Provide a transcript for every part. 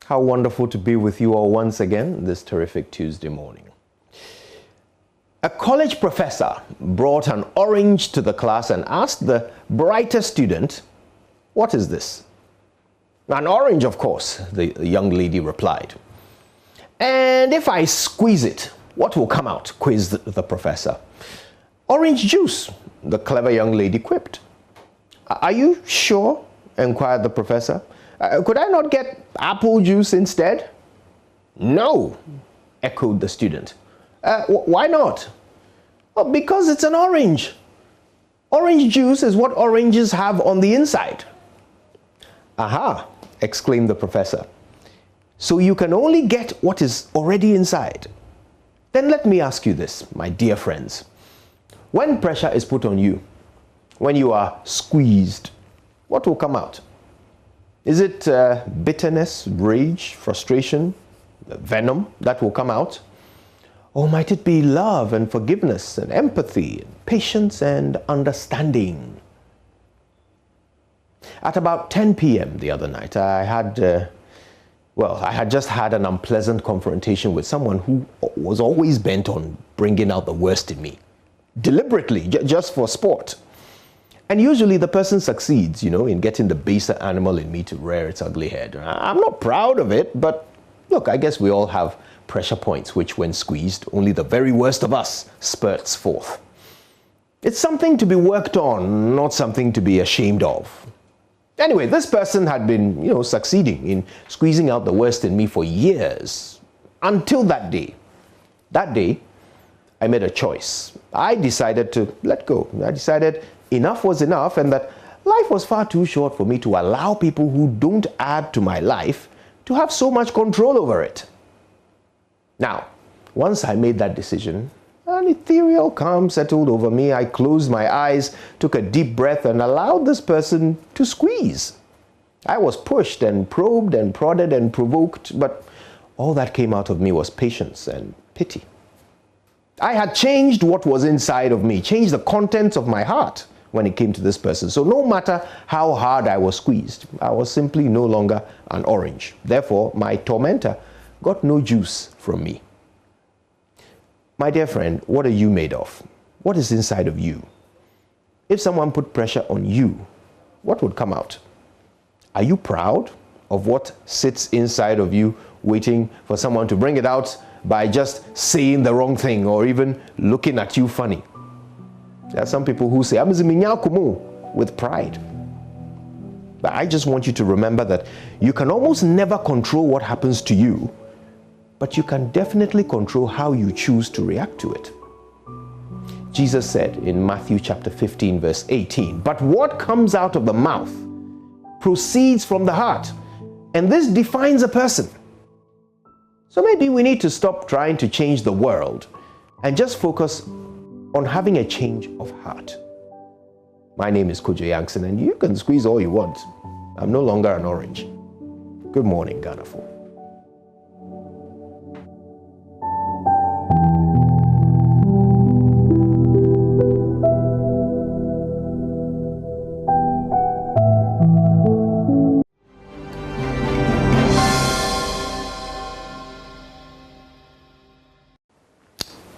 How wonderful to be with you all once again this terrific Tuesday morning. A college professor brought an orange to the class and asked the brighter student, "What is this?" "An orange, of course," the young lady replied. "And if I squeeze it, what will come out?" quizzed the professor. "Orange juice," the clever young lady quipped. "Are you sure?" inquired the professor. "Could I not get apple juice instead?" "No," echoed the student. Why not?" "Well, because it's an orange. Orange juice is what oranges have on the inside." "Aha," exclaimed the professor. "So you can only get what is already inside. Then let me ask you this, my dear friends. When pressure is put on you, when you are squeezed, what will come out? Is it bitterness, rage, frustration, venom that will come out? Or might it be love and forgiveness and empathy, and patience and understanding?" At about 10 p.m. the other night, I had just had an unpleasant confrontation with someone who was always bent on bringing out the worst in me, deliberately, just for sport. And usually the person succeeds, in getting the baser animal in me to rear its ugly head. I'm not proud of it, but look, I guess we all have pressure points which, when squeezed, only the very worst of us spurts forth. It's something to be worked on, not something to be ashamed of. Anyway, this person had been, succeeding in squeezing out the worst in me for years, until that day. That day, I made a choice. I decided to let go. I decided enough was enough, and that life was far too short for me to allow people who don't add to my life to have so much control over it. Now, once I made that decision, an ethereal calm settled over me. I closed my eyes, took a deep breath, and allowed this person to squeeze. I was pushed and probed and prodded and provoked, but all that came out of me was patience and pity. I had changed what was inside of me, changed the contents of my heart when it came to this person. So no matter how hard I was squeezed, I was simply no longer an orange. Therefore, my tormentor got no juice from me. My dear friend, what are you made of? What is inside of you? If someone put pressure on you, what would come out? Are you proud of what sits inside of you, waiting for someone to bring it out by just saying the wrong thing or even looking at you funny? There are some people who say, "I'm with pride." But I just want you to remember that you can almost never control what happens to you, but you can definitely control how you choose to react to it. Jesus said in Matthew chapter 15, verse 18, "But what comes out of the mouth proceeds from the heart, and this defines a person." So maybe we need to stop trying to change the world and just focus on having a change of heart. My name is JoyNews, and you can squeeze all you want. I'm no longer an orange. Good morning, Ghana.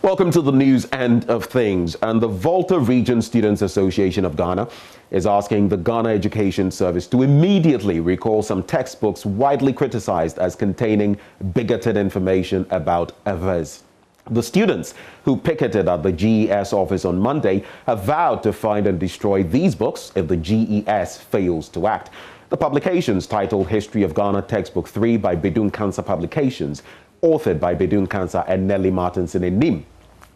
Welcome to the news end of things. And the Volta Region Students Association of Ghana is asking the Ghana Education Service to immediately recall some textbooks widely criticized as containing bigoted information about others. The students who picketed at the GES office on Monday have vowed to find and destroy these books if the GES fails to act. The publications, titled History of Ghana Textbook 3 by Bedun Cancer Publications, authored by Bedun Cancer and Nellie Martinson in Nim,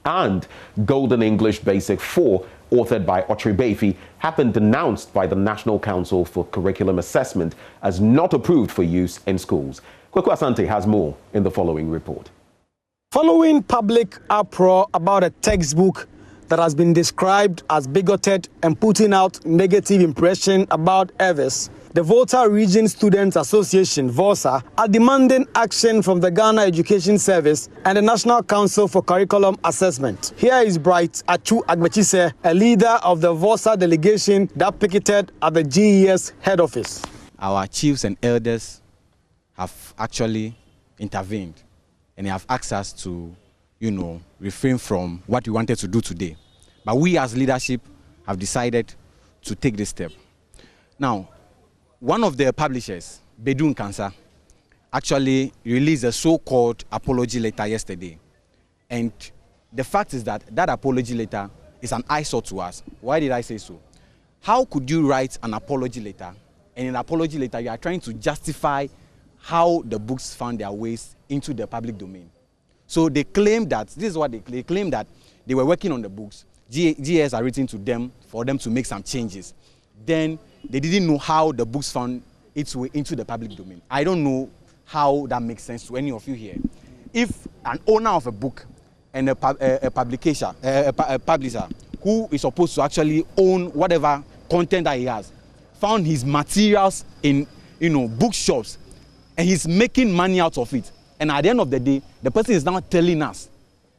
and Golden English Basic 4, authored by Otri Befi, have been denounced by the National Council for Curriculum Assessment as not approved for use in schools. Kweku Asante has more in the following report. Following public uproar about a textbook that has been described as bigoted and putting out negative impression about others, the Volta Region Students Association, VOSA, are demanding action from the Ghana Education Service and the National Council for Curriculum Assessment. Here is Bright Achu Agbechise, a leader of the VOSA delegation that picketed at the GES head office. Our chiefs and elders have actually intervened and they have asked us to, refrain from what we wanted to do today. But we as leadership have decided to take this step. Now, one of the publishers, Bedun Cancer, actually released a so-called apology letter yesterday. And the fact is that apology letter is an eyesore to us. Why did I say so? How could you write an apology letter, and in an apology letter you are trying to justify how the books found their ways into the public domain? So they claim that, this is what they claim, that they were working on the books. GS are written to them for them to make some changes. Then they didn't know how the books found its way into the public domain. I don't know how that makes sense to any of you here. If an owner of a book and a publisher who is supposed to actually own whatever content that he has found his materials in bookshops and he's making money out of it, and at the end of the day the person is now telling us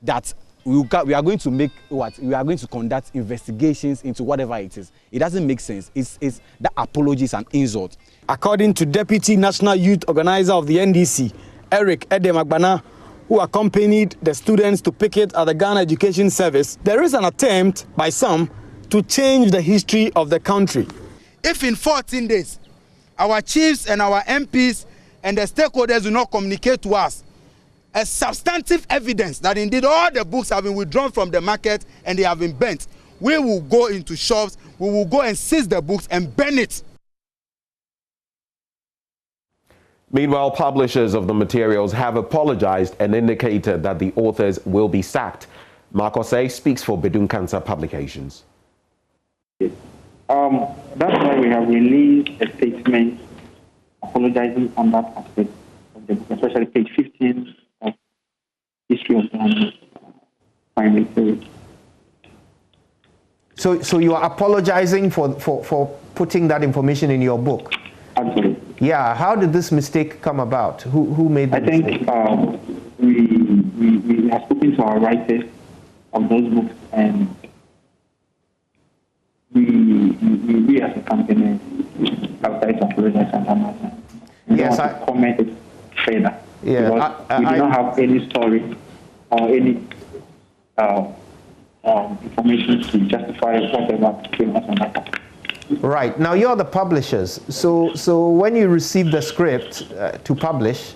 that we are going to make what? We are going to conduct investigations into whatever it is. It doesn't make sense. It's that apology is an insult. According to Deputy National Youth Organizer of the NDC, Eric Edemagbana, who accompanied the students to picket at the Ghana Education Service, there is an attempt by some to change the history of the country. If in 14 days, our chiefs and our MPs and the stakeholders do not communicate to us a substantive evidence that indeed all the books have been withdrawn from the market and they have been burnt, we will go into shops, we will go and seize the books and burn it. Meanwhile, publishers of the materials have apologized and indicated that the authors will be sacked. Marcosay speaks for Bedun Cancer Publications. That's why we have released a statement apologizing on that aspect of the book, especially page 15 of History of Ghana primary series. So you are apologizing for putting that information in your book? Absolutely. Yeah. How did this mistake come about? Who made the mistake? I think we have spoken to our writers of those books, and we as a company have tried to apologize on that matter. Yes, I commented further. Yeah, because we do not have any story or any information to justify whatever came out on that. Right. Now you're the publishers. So when you received the script to publish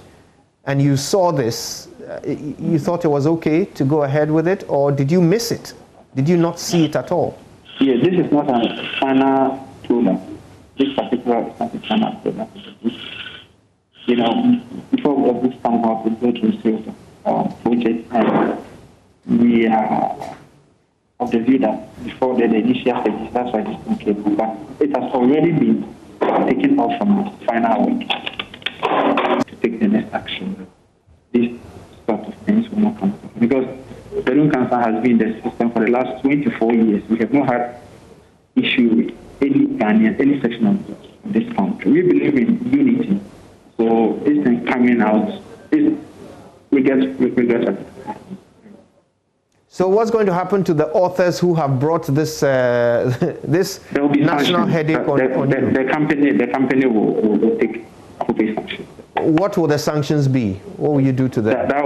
and you saw this, you thought it was okay to go ahead with it, or did you miss it? Did you not see it at all? Yeah, this is not a final product. This particular is not a final product. Before the book comes out, we go to sales project, and we are of the view that before the initial stages, that's why this thing came. But it has already been taken off from the final work to take the next action. These sort of things will not come because Bedun Cancer has been in the system for the last 24 years. We have not had issue with any Ghanaian, any section of this country. We believe in unity. So this thing coming out, we get at it. So what's going to happen to the authors who have brought this this national headache on you? The company will take appropriate sanctions. What will the sanctions be? What will you do to them? That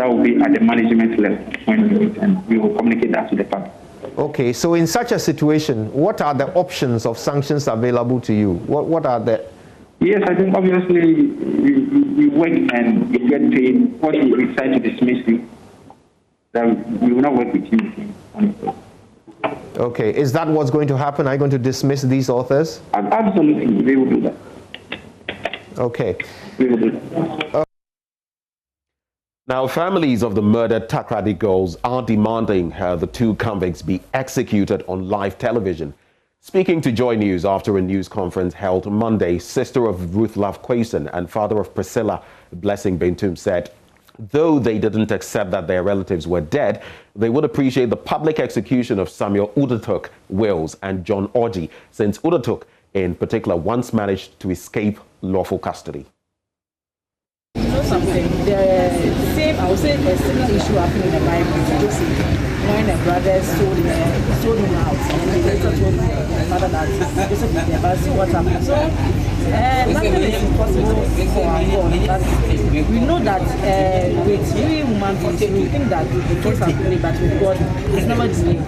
will be at the management level when we meet, and we will communicate that to the public. Okay, so in such a situation, what are the options of sanctions available to you? What are the? Yes, I think obviously we work and we get paid. What we decide to dismiss you, that we will not work with you on it. Okay, is that what's going to happen? Are you going to dismiss these authors? Absolutely, we will do that. Okay. We will do that. Now, families of the murdered Takrady girls are demanding the two convicts be executed on live television. Speaking to JoyNews after a news conference held Monday, sister of Ruth Love Quayson and father of Priscilla, Blessing Bentum, said though they didn't accept that their relatives were dead, they would appreciate the public execution of Samuel Udatuk Wills and John Orji, since Udatuk in particular once managed to escape lawful custody. You know something, the same, I would say the same issue happened in the Bible. Joseph, when the brothers sold him out, and they later told my mother that that this will be there, but see what happens. So nothing is impossible for our God. But we know that with we human beings, we think that the case has delayed, but with God, it's never delayed.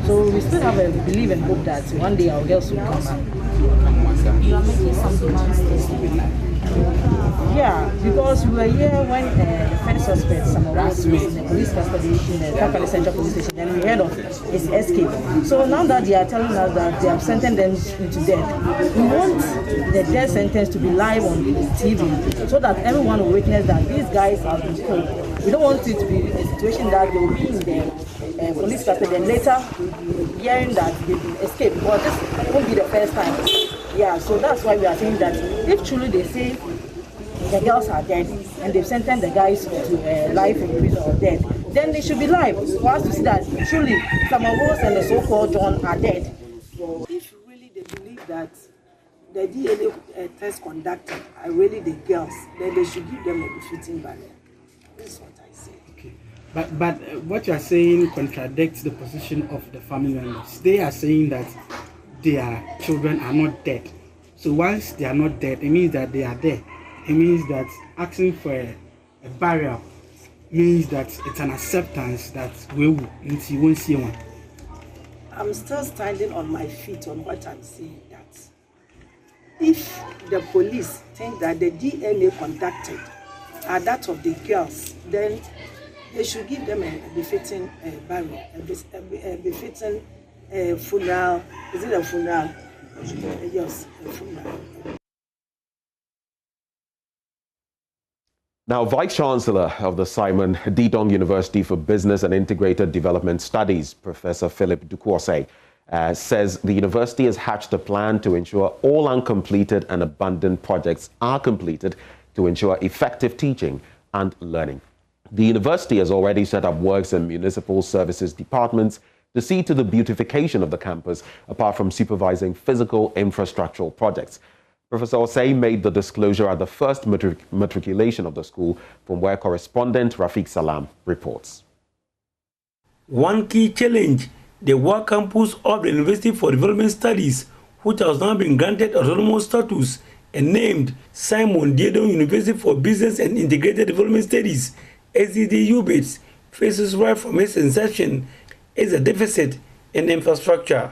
So we still have a belief and hope that one day our girls will come back. You are making some demands. Yeah, because we were here when the first suspect, someone was in the police custody in the Kapali Central Police Station, and we heard of his escape. So now that they are telling us that they have sentenced them into death, we want the death sentence to be live on TV so that everyone will witness that these guys have been killed. We don't want it to be a situation that they will be in the police custody and later hearing that they've been escaped. Because this won't be the first time. Yeah, so that's why we are saying that if truly they say the girls are dead and they've sentenced the guys to life in prison or death, then they should be live for us to see that truly Samawos and the so-called John are dead. If really they believe that the DNA test conducted are really the girls, then they should give them a befitting burial. This is what I say. Okay. But what you are saying contradicts the position of the family members. They are saying that their children are not dead. So once they are not dead, it means that they are there. It means that asking for a burial means that it's an acceptance that we won't see one. I'm still standing on my feet on what I'm saying, that if the police think that the DNA conducted are that of the girls, then they should give them a befitting burial, a befitting funeral. Is it a funeral? Yes, a funeral. Now, Vice-Chancellor of the Simon Didong University for Business and Integrated Development Studies, Professor Philip Dukwosei, says the university has hatched a plan to ensure all uncompleted and abandoned projects are completed to ensure effective teaching and learning. The university has already set up works in municipal services departments to see to the beautification of the campus, apart from supervising physical infrastructural projects. Professor Osei made the disclosure at the first matriculation of the school, from where correspondent Rafiq Salam reports. One key challenge, the work campus of the University for Development Studies, which has now been granted autonomous status and named Simon Didong University for Business and Integrated Development Studies, SDDU-BITS, faces right from its inception is a deficit in infrastructure.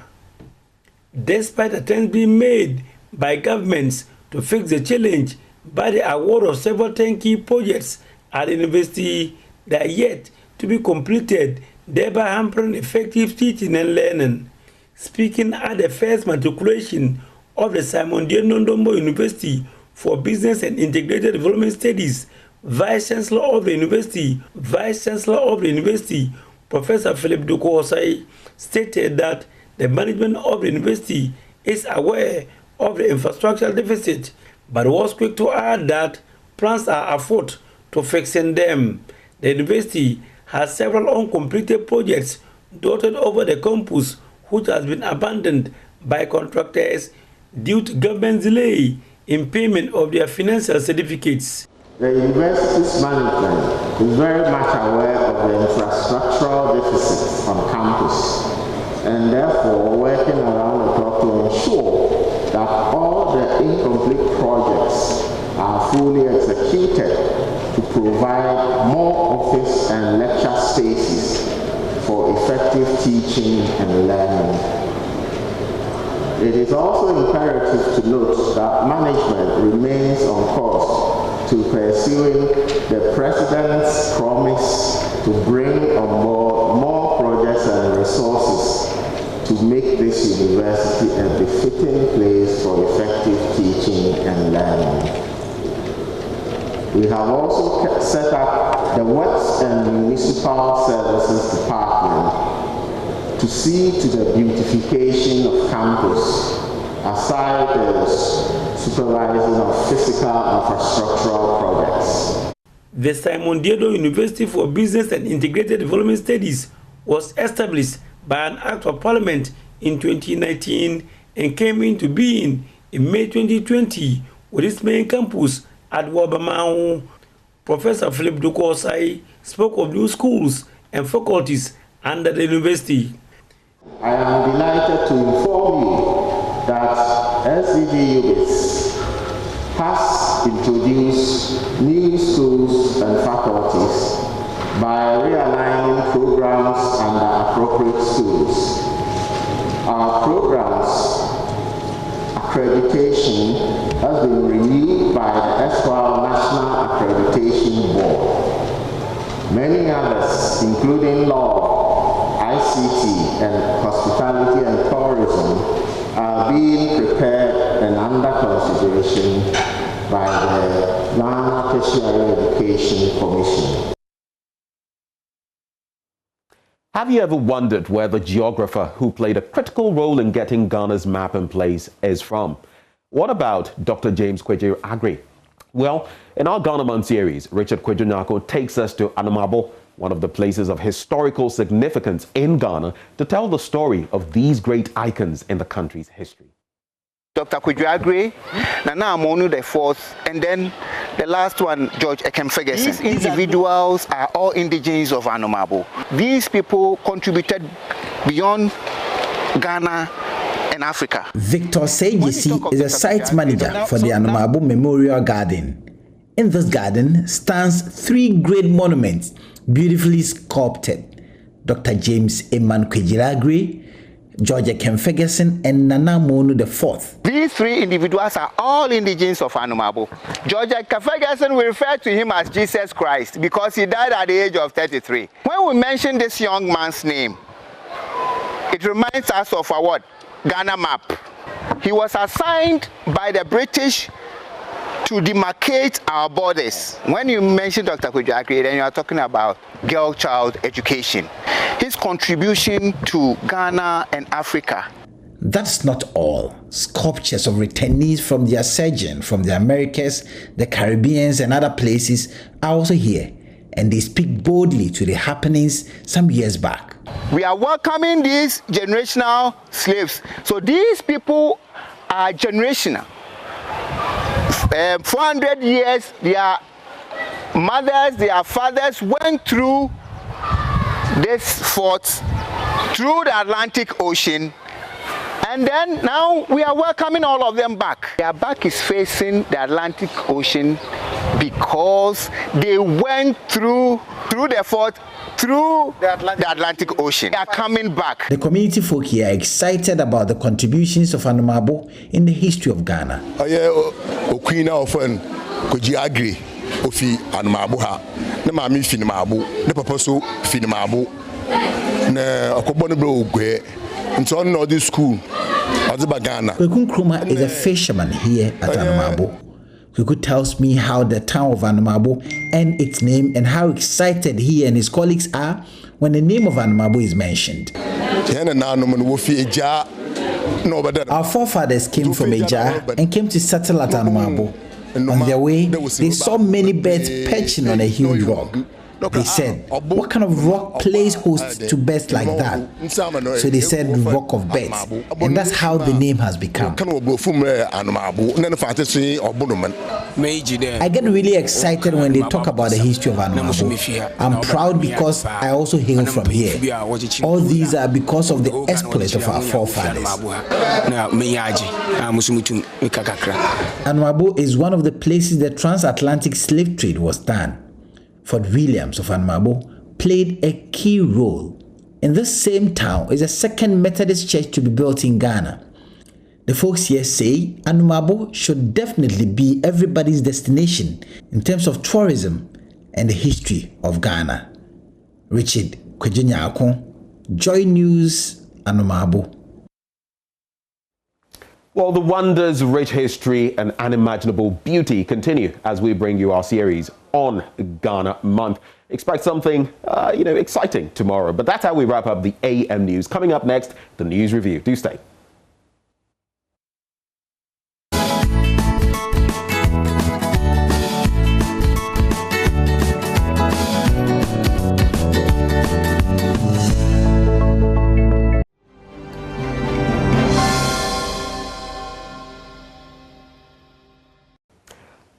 Despite attempts being made by governments to fix the challenge by the award of several turnkey projects at the university that are yet to be completed, thereby hampering effective teaching and learning. Speaking at the first matriculation of the Simon Didong University for Business and Integrated Development Studies, Vice-Chancellor of the University, Professor Philip Dukwosei, stated that the management of the university is aware of the infrastructural deficit, but was quick to add that plans are afoot to fixing them. The university has several uncompleted projects dotted over the campus, which has been abandoned by contractors due to government delay in payment of their financial certificates. The university's management is very much aware of the infrastructural deficits on campus, and therefore working around the clock to ensure that all the incomplete projects are fully executed to provide more office and lecture spaces for effective teaching and learning. It is also imperative to note that management remains on course to pursuing the President's promise to bring on board more projects and resources to make this university a befitting place for effective teaching and learning. We have also set up the Works and Municipal Services Department to see to the beautification of campus, aside the supervising of physical infrastructural projects. The Simon Didong University for Business and Integrated Development Studies was established by an Act of Parliament in 2019 and came into being in May 2020 with its main campus at Wabamau. Professor Philip Dukwosei spoke of new schools and faculties under the university. I am delighted to inform you that SDG UBITS has introduced new schools and faculties by realigning programs under appropriate schools. Our programs accreditation has been renewed by the SWAL National Accreditation Board. Many others, including law, ICT, and hospitality and tourism, are being prepared and under consideration by the Ghana Tertiary Education Commission. Have you ever wondered where the geographer who played a critical role in getting Ghana's map in place is from? What about Dr. James Kwadwo Aggrey? Well, in our Ghana Month series, Richard Kwadwo Nyarko takes us to Anamabo, one of the places of historical significance in Ghana, to tell the story of these great icons in the country's history. Dr. Kwadwo Aggrey, Nana Amonu the fourth, and then the last one, George Ferguson. These individuals are all indigenes of Anamabo. These people contributed beyond Ghana and Africa. Victor Sejisi is a site manager for the Anamabo Memorial Garden. In this garden stands 3 great monuments beautifully sculpted. Dr. James Kwadwo Aggrey, George Ferguson, and Nana Monu IV. These 3 individuals are all indigenes of Anamabo. George Ferguson, we refer to him as Jesus Christ because he died at the age of 33. When we mention this young man's name, it reminds us of our what? Ghana map. He was assigned by the British to demarcate our borders. When you mention Dr. Kwadwo Aggrey, then you are talking about girl-child education. His contribution to Ghana and Africa. That's not all. Sculptures of returnees from their sojourn from the Americas, the Caribbean, and other places are also here, and they speak boldly to the happenings some years back. We are welcoming these generational slaves. So these people are generational. 400 years, their mothers, their fathers went through this fort, through the Atlantic Ocean, and then now we are welcoming all of them back. Their back is facing the Atlantic Ocean because they went through the fort, through the Atlantic Ocean. They are coming back. The community folk here are excited about the contributions of Anamabo in the history of Ghana. Queen of Kwadwo Aggrey ofi Anamabo ha. Ne mami finimabo, ne papa so finimabo. Ne akobo ne bro ogwe. Nti on no this school. Ghana. Kwekun Kroma is a fisherman here at Anamabo. Kweku tells me how the town of Anamabo earned its name and how excited he and his colleagues are when the name of Anamabo is mentioned. Our forefathers came from Eja and came to settle at Anamabo. On their way, they saw many birds perching on a huge rock. They said, what kind of rock plays host to birds like that? So they said Rock of Birds, and that's how the name has become. I get really excited when they talk about the history of Anamabo. I'm proud because I also hail from here. All these are because of the exploits of our forefathers. Anamabo is one of the places the transatlantic slave trade was done. Fort Williams of Anamabo played a key role. In this same town is a second Methodist church to be built in Ghana. The folks here say Anamabo should definitely be everybody's destination in terms of tourism and the history of Ghana. Richard Kwadwo Nyarko, Joy News, Anamabo. Well, the wonders, rich history, and unimaginable beauty continue as we bring you our series on Ghana Month. Expect something, exciting tomorrow. But that's how we wrap up the AM News. Coming up next, the News Review. Do stay.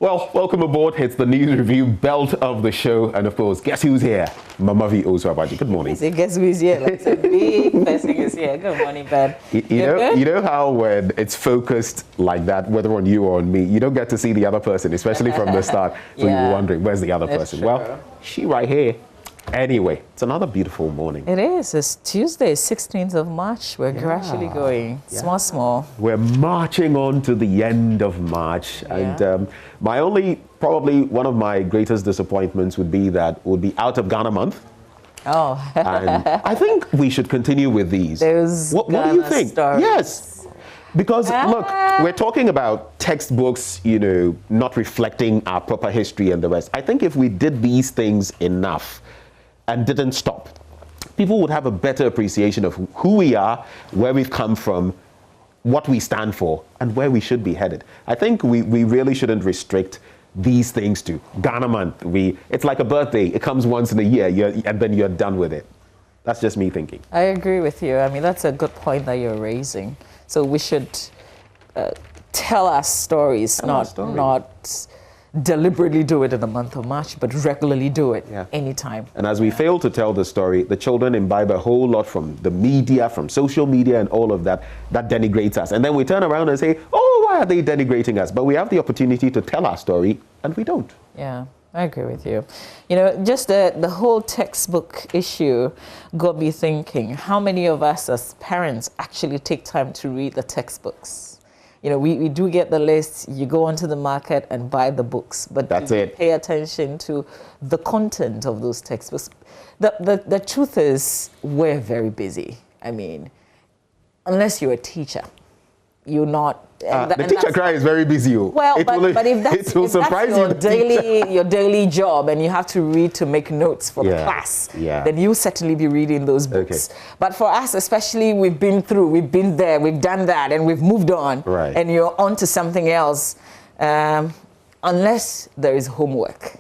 Well, welcome aboard. It's the news review belt of the show. And of course, guess who's here? Mama V. Osuabaji. Good morning. Guess who's here? Like a big person is here. Good morning, Ben. You know how when it's focused like that, whether on you or on me, you don't get to see the other person, especially from the start. So you're wondering, where's the other person? True. Well, she right here. Anyway, it's another beautiful morning. It is. It's Tuesday, 16th of March. We're gradually going small. We're marching on to the end of March. And probably one of my greatest disappointments would be out of Ghana month. Oh. And I think we should continue with these. What do you think? Stories. Yes. Because look, we're talking about textbooks, not reflecting our proper history and the rest. I think if we did these things enough and didn't stop, people would have a better appreciation of who we are, where we've come from, what we stand for, and where we should be headed. I think we really shouldn't restrict these things to Ghana month. It's like a birthday. It comes once in a year, and then you're done with it. That's just me thinking. I agree with you. I mean, that's a good point that you're raising. So we should tell our stories, not deliberately do it in the month of March, but regularly do it anytime. And as we fail to tell the story, the children imbibe a whole lot from the media, from social media and all of that denigrates us. And then we turn around and say, oh, why are they denigrating us? But we have the opportunity to tell our story and we don't. Yeah, I agree with you. Just the whole textbook issue got me thinking, how many of us as parents actually take time to read the textbooks? We do get the list, you go onto the market and buy the books, but pay attention to the content of those textbooks. The truth is, we're very busy. I mean, unless you're a teacher, you're not. The teacher cry is very busy. Well, but if that's your daily job and you have to read to make notes for the class, then you'll certainly be reading those books. Okay. But for us, especially, we've been there, we've done that, and we've moved on, and you're on to something else, unless there is homework.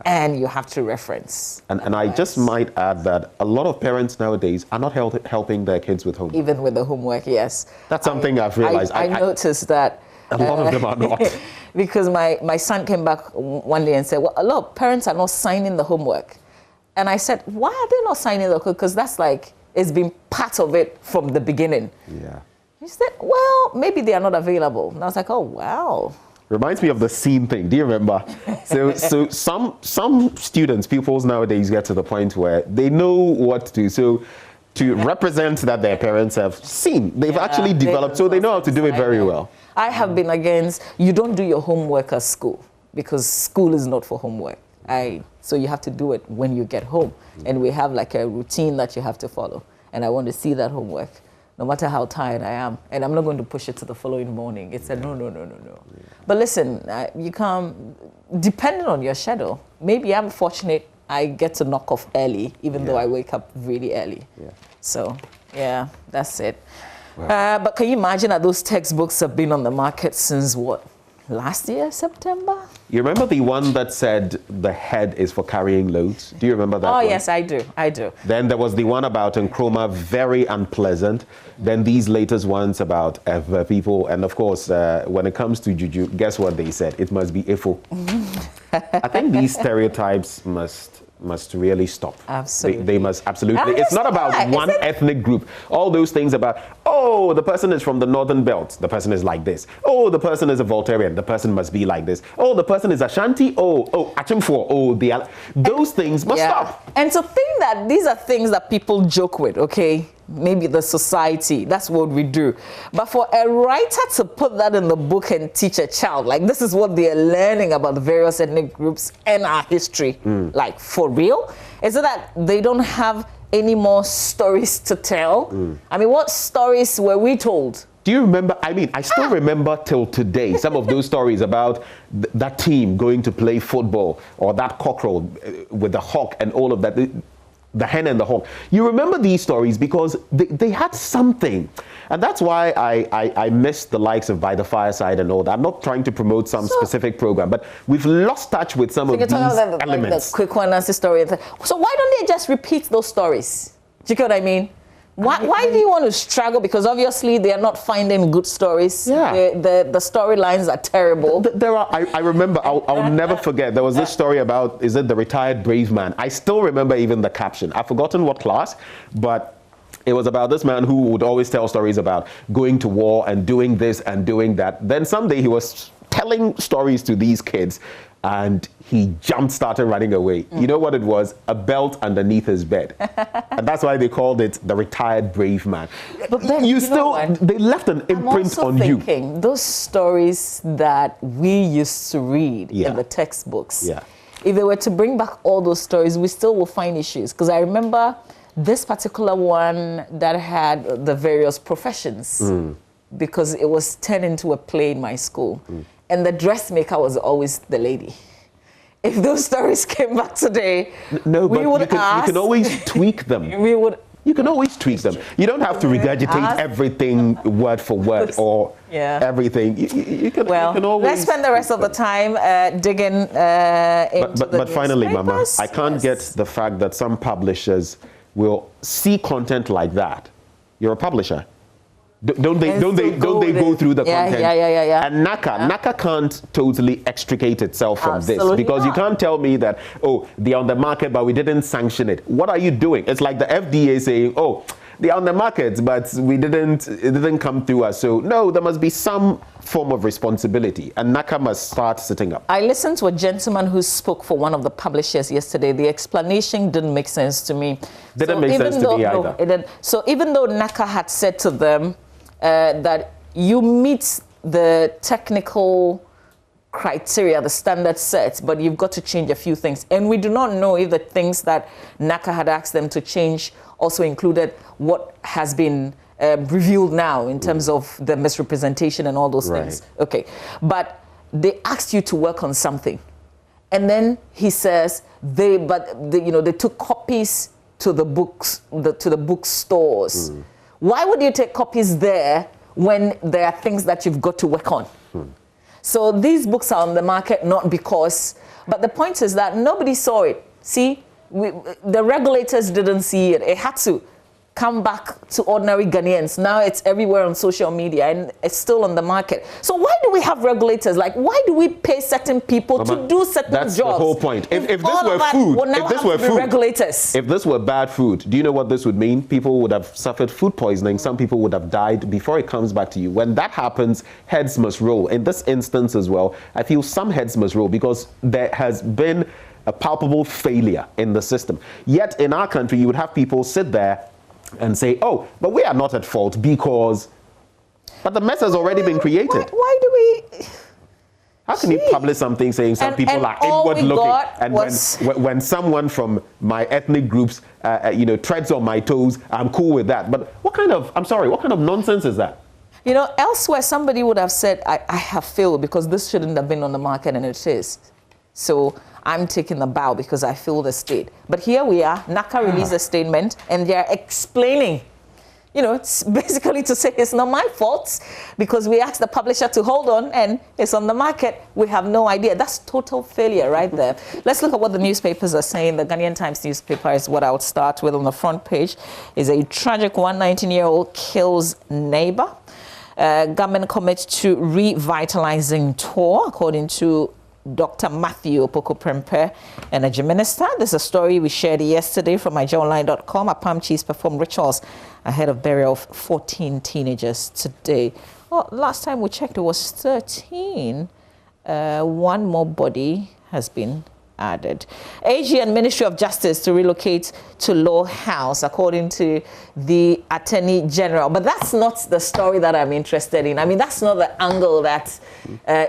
And you have to reference. And I just might add that a lot of parents nowadays are not helping their kids with homework. Even with the homework, yes. That's something I've realized. I noticed that. A lot of them are not. Because my son came back one day and said, well, a lot of parents are not signing the homework. And I said, why are they not signing the homework? Because that's it's been part of it from the beginning. Yeah. He said, well, maybe they are not available. And I was like, oh, wow. Reminds me of the scene thing. Do you remember? So some pupils nowadays get to the point where they know what to do. So to represent that their parents have seen, they've actually developed, so they know how to do it very well. I have been against, you don't do your homework at school because school is not for homework. So you have to do it when you get home. And we have a routine that you have to follow. And I want to see that homework, no matter how tired I am. And I'm not going to push it to the following morning. It's a no. Yeah. But listen, you come, depending on your schedule, maybe I'm fortunate I get to knock off early, even though I wake up really early. Yeah. So, that's it. Wow. But can you imagine that those textbooks have been on the market since what? Last year, September? You remember the one that said the head is for carrying loads? Do you remember that one? Yes, I do. Then there was the one about Nkrumah, very unpleasant. Then these latest ones about people. And of course, when it comes to juju, guess what they said? It must be Ifo. I think these stereotypes must really stop. Absolutely. They must absolutely. It's not about one ethnic group. All those things about, oh, the person is from the northern belt, the person is like this. Oh, the person is a Voltairean, the person must be like this. Oh, the person is Ashanti. Oh, Achimfo. Oh, those things must stop. And to think that these are things that people joke with, okay? Maybe the society, that's what we do. But for a writer to put that in the book and teach a child, this is what they're learning about the various ethnic groups and our history, for real, is it that they don't have any more stories to tell? I mean, what stories were we told? Do you remember? I mean, I still remember till today some of those stories about that team going to play football, or that cockerel with the hawk and all of that. The hen and the hawk. You remember these stories because they had something. And that's why I miss the likes of By the Fireside and all that. I'm not trying to promote some specific program, but we've lost touch with some of these elements. The quick one answer story. So why don't they just repeat those stories? Do you get what I mean? Why do you want to struggle? Because obviously they are not finding good stories. Yeah. The storylines are terrible. There are. I remember. I'll never forget. There was this story about, is it the retired brave man? I still remember even the caption. I've forgotten what class, but it was about this man who would always tell stories about going to war and doing this and doing that. Then someday he was telling stories to these kids, and he started running away. You know what it was? A belt underneath his bed. And that's why they called it the retired brave man. But then, they left an imprint on you. Those stories that we used to read in the textbooks, if they were to bring back all those stories, we still will find issues. Because I remember this particular one that had the various professions, because it was turned into a play in my school. And the dressmaker was always the lady. If those stories came back today, we would ask. You can always tweak them. You can always tweak them. You don't have to regurgitate everything word for word or everything. You can always. Let's spend the rest of the time digging into But finally, Mama, I can't get the fact that some publishers will see content like that. You're a publisher. Don't they go through the content? Yeah. And NACA can't totally extricate itself from this, because you can't tell me that, oh, they're on the market, but we didn't sanction it. What are you doing? It's like the FDA saying, oh, they're on the market, but it didn't come through us. So no, there must be some form of responsibility, and NACA must start sitting up. I listened to a gentleman who spoke for one of the publishers yesterday. The explanation didn't make sense to me. Didn't make sense to me either. It didn't. So even though NACA had said to them that you meet the technical criteria, the standard set, but you've got to change a few things. And we do not know if the things that NACA had asked them to change also included what has been revealed now in terms of the misrepresentation and all those things. Okay, but they asked you to work on something, and then he says they took copies to the books to the bookstores. Why would you take copies there when there are things that you've got to work on? So these books are on the market not because, but the point is that nobody saw it. See, the regulators didn't see it. It had to come back to ordinary Ghanaians. Now it's everywhere on social media and it's still on the market. So why do we have regulators? Like, why do we pay certain people to do certain jobs? That's the whole point. If this were food, if this were bad food, do you know what this would mean? People would have suffered food poisoning. Some people would have died before it comes back to you. When that happens, heads must roll. In this instance as well, I feel some heads must roll because there has been a palpable failure in the system. Yet in our country, you would have people sit there and say, oh, but we are not at fault because... But the mess has already been created. Why do we... How can you publish something saying some people are inward looking, and when someone from my ethnic groups, treads on my toes, I'm cool with that. But what kind of nonsense is that? You know, elsewhere somebody would have said, I have failed because this shouldn't have been on the market, and it is. So I'm taking the bow because I feel the state. But here we are, NACA released a statement and they're explaining, it's basically to say it's not my fault because we asked the publisher to hold on and it's on the market. We have no idea. That's total failure right there. Let's look at what the newspapers are saying. The Ghanaian Times newspaper is what I would start with on the front page. Is a tragic 19-year-old kills neighbor. Government commits to revitalizing tour, according to Dr. Matthew Opoku-Prempeh, Energy Minister. This is a story we shared yesterday from myjoyonline.com. Apam chiefs perform rituals ahead of burial of 14 teenagers today. Well, last time we checked, it was 13. One more body has been added. AG and Ministry of Justice to relocate to Law House, according to the Attorney General. But that's not the story that I'm interested in. I mean, that's not the angle that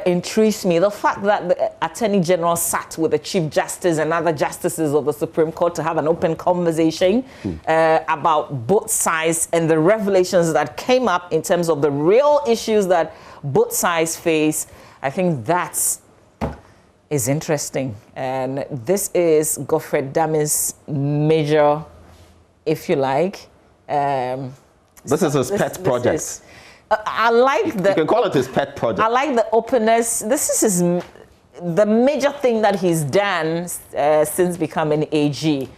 intrigues me. The fact that the Attorney General sat with the Chief Justice and other justices of the Supreme Court to have an open conversation about both sides and the revelations that came up in terms of the real issues that both sides face, I think that's is interesting. And this is Godfred Dame's major, if you like. This is his pet project. I like the... You can call it his pet project. I like the openness. This is the major thing that he's done since becoming AG.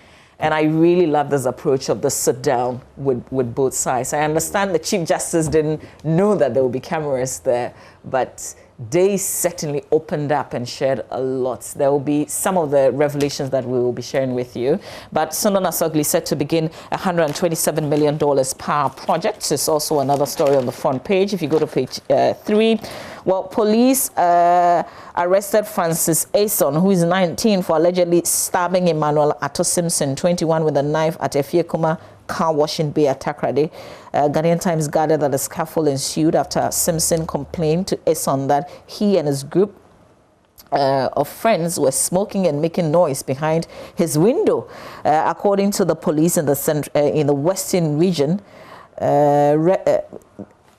And I really love this approach of the sit down with both sides. I understand the Chief Justice didn't know that there would be cameras there, but they certainly opened up and shared a lot. There will be some of the revelations that we will be sharing with you. But Sunday Nasogli said to begin $127 million power project. It's also another story on the front page. If you go to page 3, well, police arrested Francis Ason, who is 19, for allegedly stabbing Emmanuel Atto Simpson, 21, with a knife at Efiekuma car wash in Bay Takrade. Ghanaian Times gathered that a scuffle ensued after Simpson complained to Ason that he and his group of friends were smoking and making noise behind his window. According to the police in the western region,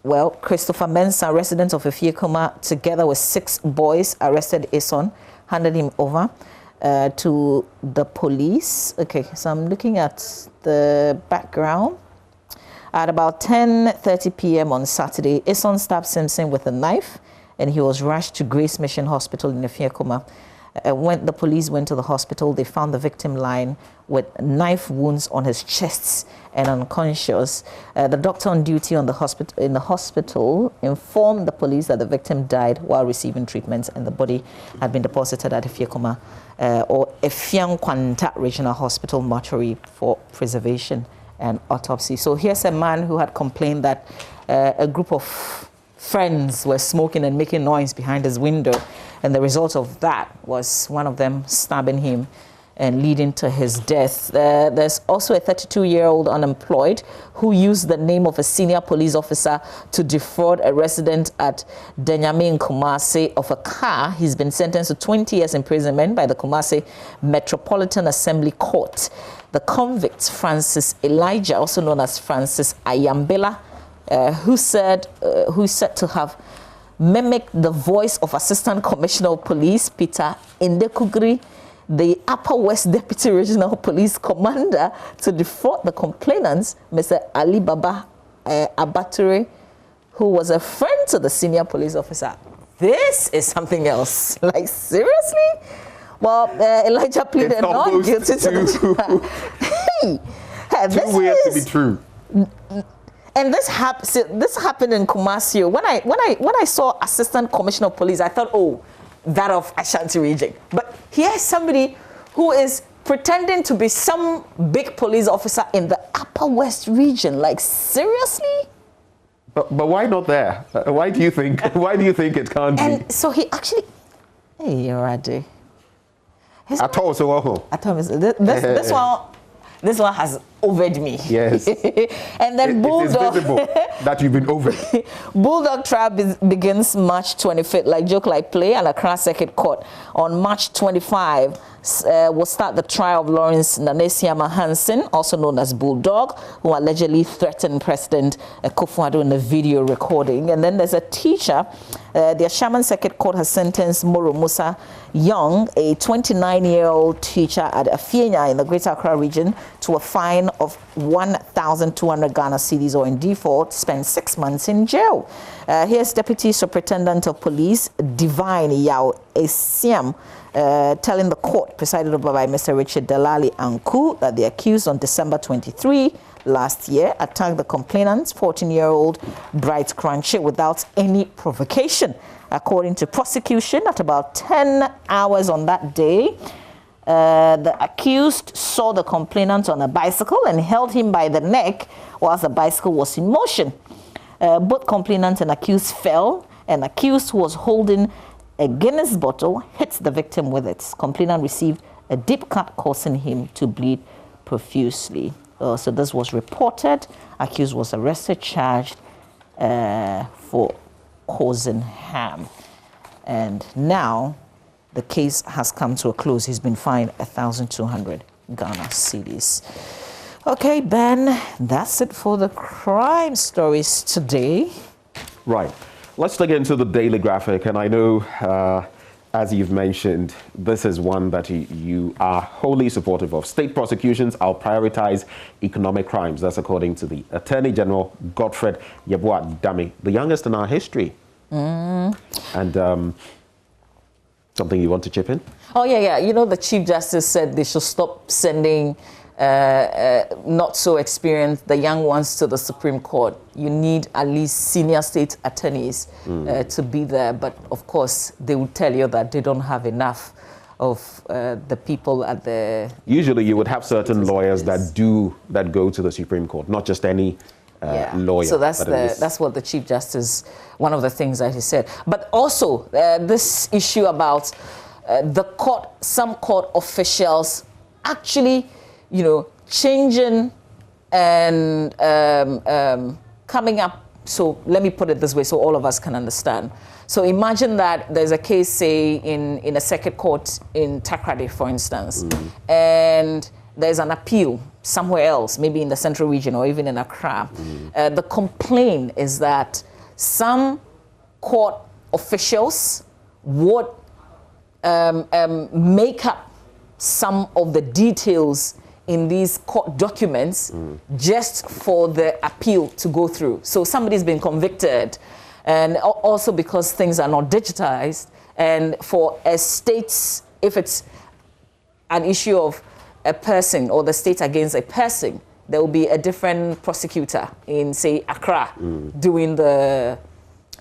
well, Christopher Mensah, resident of Efiekuma, together with 6 boys, arrested Ason, handed him over to the police. Okay, so I'm looking at the background. At about 10:30 p.m. on Saturday, Ason stabbed Simpson with a knife, and he was rushed to Grace Mission Hospital in Efiekuma. When the police went to the hospital, they found the victim lying with knife wounds on his chest and unconscious. The doctor on duty in the hospital informed the police that the victim died while receiving treatment, and the body had been deposited at Efiekuma or Efiankwanta Regional Hospital mortuary for preservation and autopsy. So here's a man who had complained that a group of friends were smoking and making noise behind his window, and the result of that was one of them stabbing him and leading to his death. There's also a 32-year-old unemployed who used the name of a senior police officer to defraud a resident at Denyame in Kumasi of a car. He's been sentenced to 20 years imprisonment by the Kumasi Metropolitan Assembly Court. The convict, Francis Elijah, also known as Francis Ayambela, who's said to have mimicked the voice of Assistant Commissioner of Police Peter Indekugri, the Upper West Deputy Regional Police Commander, to defraud the complainants, Mr. Ali Baba Abature, who was a friend to the senior police officer. This is something else. Like, seriously? Well, Elijah pleaded not guilty to the charge. Too weird to be true. And this happened in Kumasi. When I saw Assistant Commissioner of Police, I thought, oh, that of Ashanti region. But here's somebody who is pretending to be some big police officer in the Upper West region. Like, seriously? But why not there? Why do you think it can't be? And so he actually, hey, Yorade. This one has overed me. Yes. And then Bulldog. It is visible that you've been overed. Bulldog trial begins March 25th, like joke, like play, and Accra Circuit Court. On March 25, will start the trial of Lawrence Nanesiama Hansen, also known as Bulldog, who allegedly threatened President Akufo-Addo in the video recording. And then there's a teacher. The Ashaman Circuit Court has sentenced Moro Musa Young, a 29-year-old teacher at Afienya in the Greater Accra region, to a fine of 1,200 Ghana cedis, or in default, spend 6 months in jail. Here's Deputy Superintendent of Police Divine Yao Esiam telling the court, presided over by Mr. Richard Delali Anku, that the accused on December 23 last year attacked the complainant's 14-year-old Bright Crunchy without any provocation. According to prosecution, at about 10 hours on that day, the accused saw the complainant on a bicycle and held him by the neck whilst the bicycle was in motion. Both complainant and accused fell, and accused, who was holding a Guinness bottle, hit the victim with it. Complainant received a deep cut, causing him to bleed profusely. So this was reported. Accused was arrested, charged for causing harm. And now the case has come to a close. He's been fined 1,200 Ghana cedis. Okay, Ben, that's it for the crime stories today. Right. Let's dig into the Daily Graphic. And I know, as you've mentioned, this is one that you are wholly supportive of. State prosecutions, I'll prioritize economic crimes. That's according to the Attorney General, Godfred Yeboah Dame, the youngest in our history. And something you want to chip in? Oh, yeah. You know, the Chief Justice said they should stop sending not so experienced, the young ones to the Supreme Court. You need at least senior state attorneys to be there. But of course, they will tell you that they don't have enough of the people at the... Usually you would have certain lawyers that go to the Supreme Court, not just any lawyer. So that's what the Chief Justice, one of the things that he said. But also this issue about some court officials actually, changing and coming up. So let me put it this way so all of us can understand. So imagine that there's a case, say, in a circuit court in Takrady, for instance, and there's an appeal somewhere else, maybe in the central region or even in Accra. The complaint is that some court officials would make up some of the details in these court documents just for the appeal to go through. So somebody's been convicted, and also because things are not digitized, and for a state, if it's an issue of a person or the state against a person, there will be a different prosecutor in, say, Accra doing the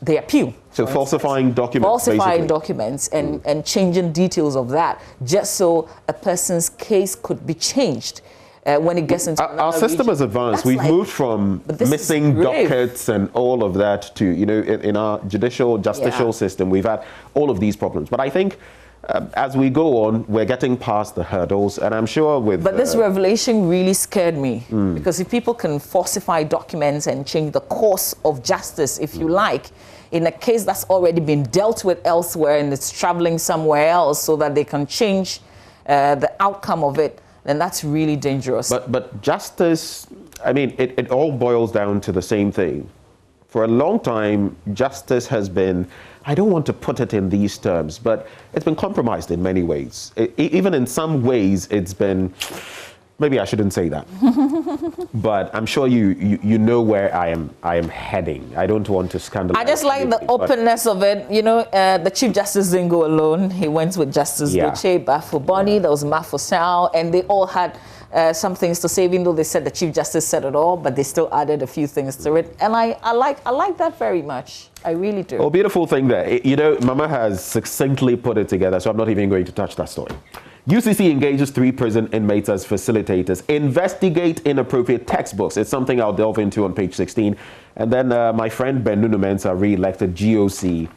appeal. So falsifying documents, falsifying documents and changing details of that, just so a person's case could be changed when it gets into our system has advanced. We've moved from missing dockets and all of that to, in our justicial system, we've had all of these problems. But I think as we go on, we're getting past the hurdles, and I'm sure with... But this revelation really scared me, because if people can falsify documents and change the course of justice, if you like, in a case that's already been dealt with elsewhere and it's traveling somewhere else so that they can change the outcome of it, then that's really dangerous. But justice, I mean, it all boils down to the same thing. For a long time, justice has been, I don't want to put it in these terms, but it's been compromised in many ways. Even in some ways, it's been, maybe I shouldn't say that, but I'm sure you know where I am heading. I don't want to scandalize. I just like the openness of it. The Chief Justice didn't go alone. He went with Justice Doche, Bafo-Boni, there was Mafo-Sao, and they all had some things to say, even though they said the Chief Justice said it all, but they still added a few things to it. And I like that very much. I really do. Oh, beautiful thing there. Mama has succinctly put it together, so I'm not even going to touch that story. UCC engages 3 prison inmates as facilitators. Investigate inappropriate textbooks. It's something I'll delve into on page 16. And then my friend Ben Nunu Mensah re-elected GOC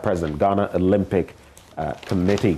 president, Ghana Olympic Committee.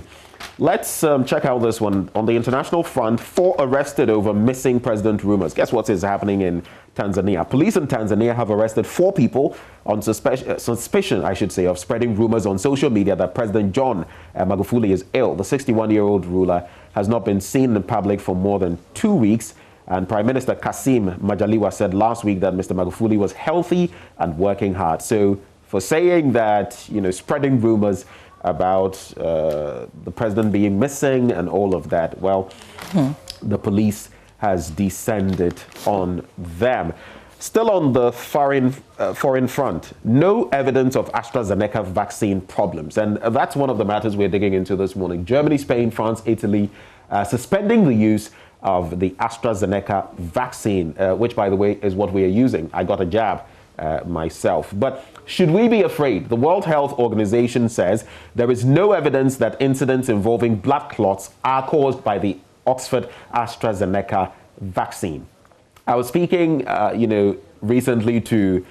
Let's check out this one. On the international front, 4 arrested over missing president rumors. Guess what is happening in Tanzania? Police in Tanzania have arrested 4 people on suspicion, of spreading rumors on social media that President John Magufuli is ill. The 61-year-old ruler has not been seen in public for more than 2 weeks. And Prime Minister Kassim Majaliwa said last week that Mr. Magufuli was healthy and working hard. So for saying that, spreading rumors about the president being missing and all of that, well, the police has descended on them. Still on the foreign front, no evidence of AstraZeneca vaccine problems. And that's one of the matters we're digging into this morning. Germany, Spain, France, Italy, suspending the use of the AstraZeneca vaccine, which, by the way, is what we are using. I got a jab myself. But should we be afraid? The World Health Organization says there is no evidence that incidents involving blood clots are caused by the Oxford AstraZeneca vaccine. I was speaking, recently to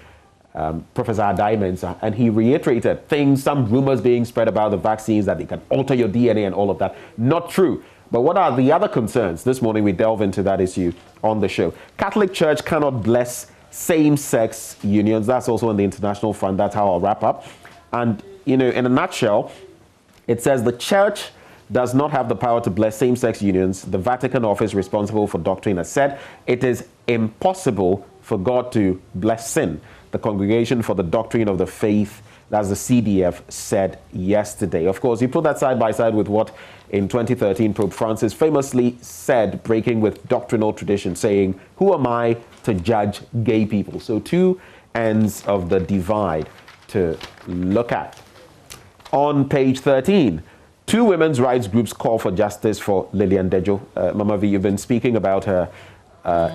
Professor Adai Mensah, and he reiterated some rumors being spread about the vaccines that they can alter your DNA and all of that. Not true. But what are the other concerns? This morning we delve into that issue on the show. Catholic Church cannot bless same-sex unions. That's also on the international front. That's how I'll wrap up. And, in a nutshell, it says the church does not have the power to bless same-sex unions. The Vatican office responsible for doctrine has said it is impossible for God to bless sin. The Congregation for the Doctrine of the Faith, that's the CDF, said yesterday. Of course, you put that side by side with what in 2013 Pope Francis famously said, breaking with doctrinal tradition, saying, "Who am I to judge gay people?" So 2 ends of the divide to look at. On page 13, Two women's rights groups call for justice for Lillian Dejo. Mama V, you've been speaking about her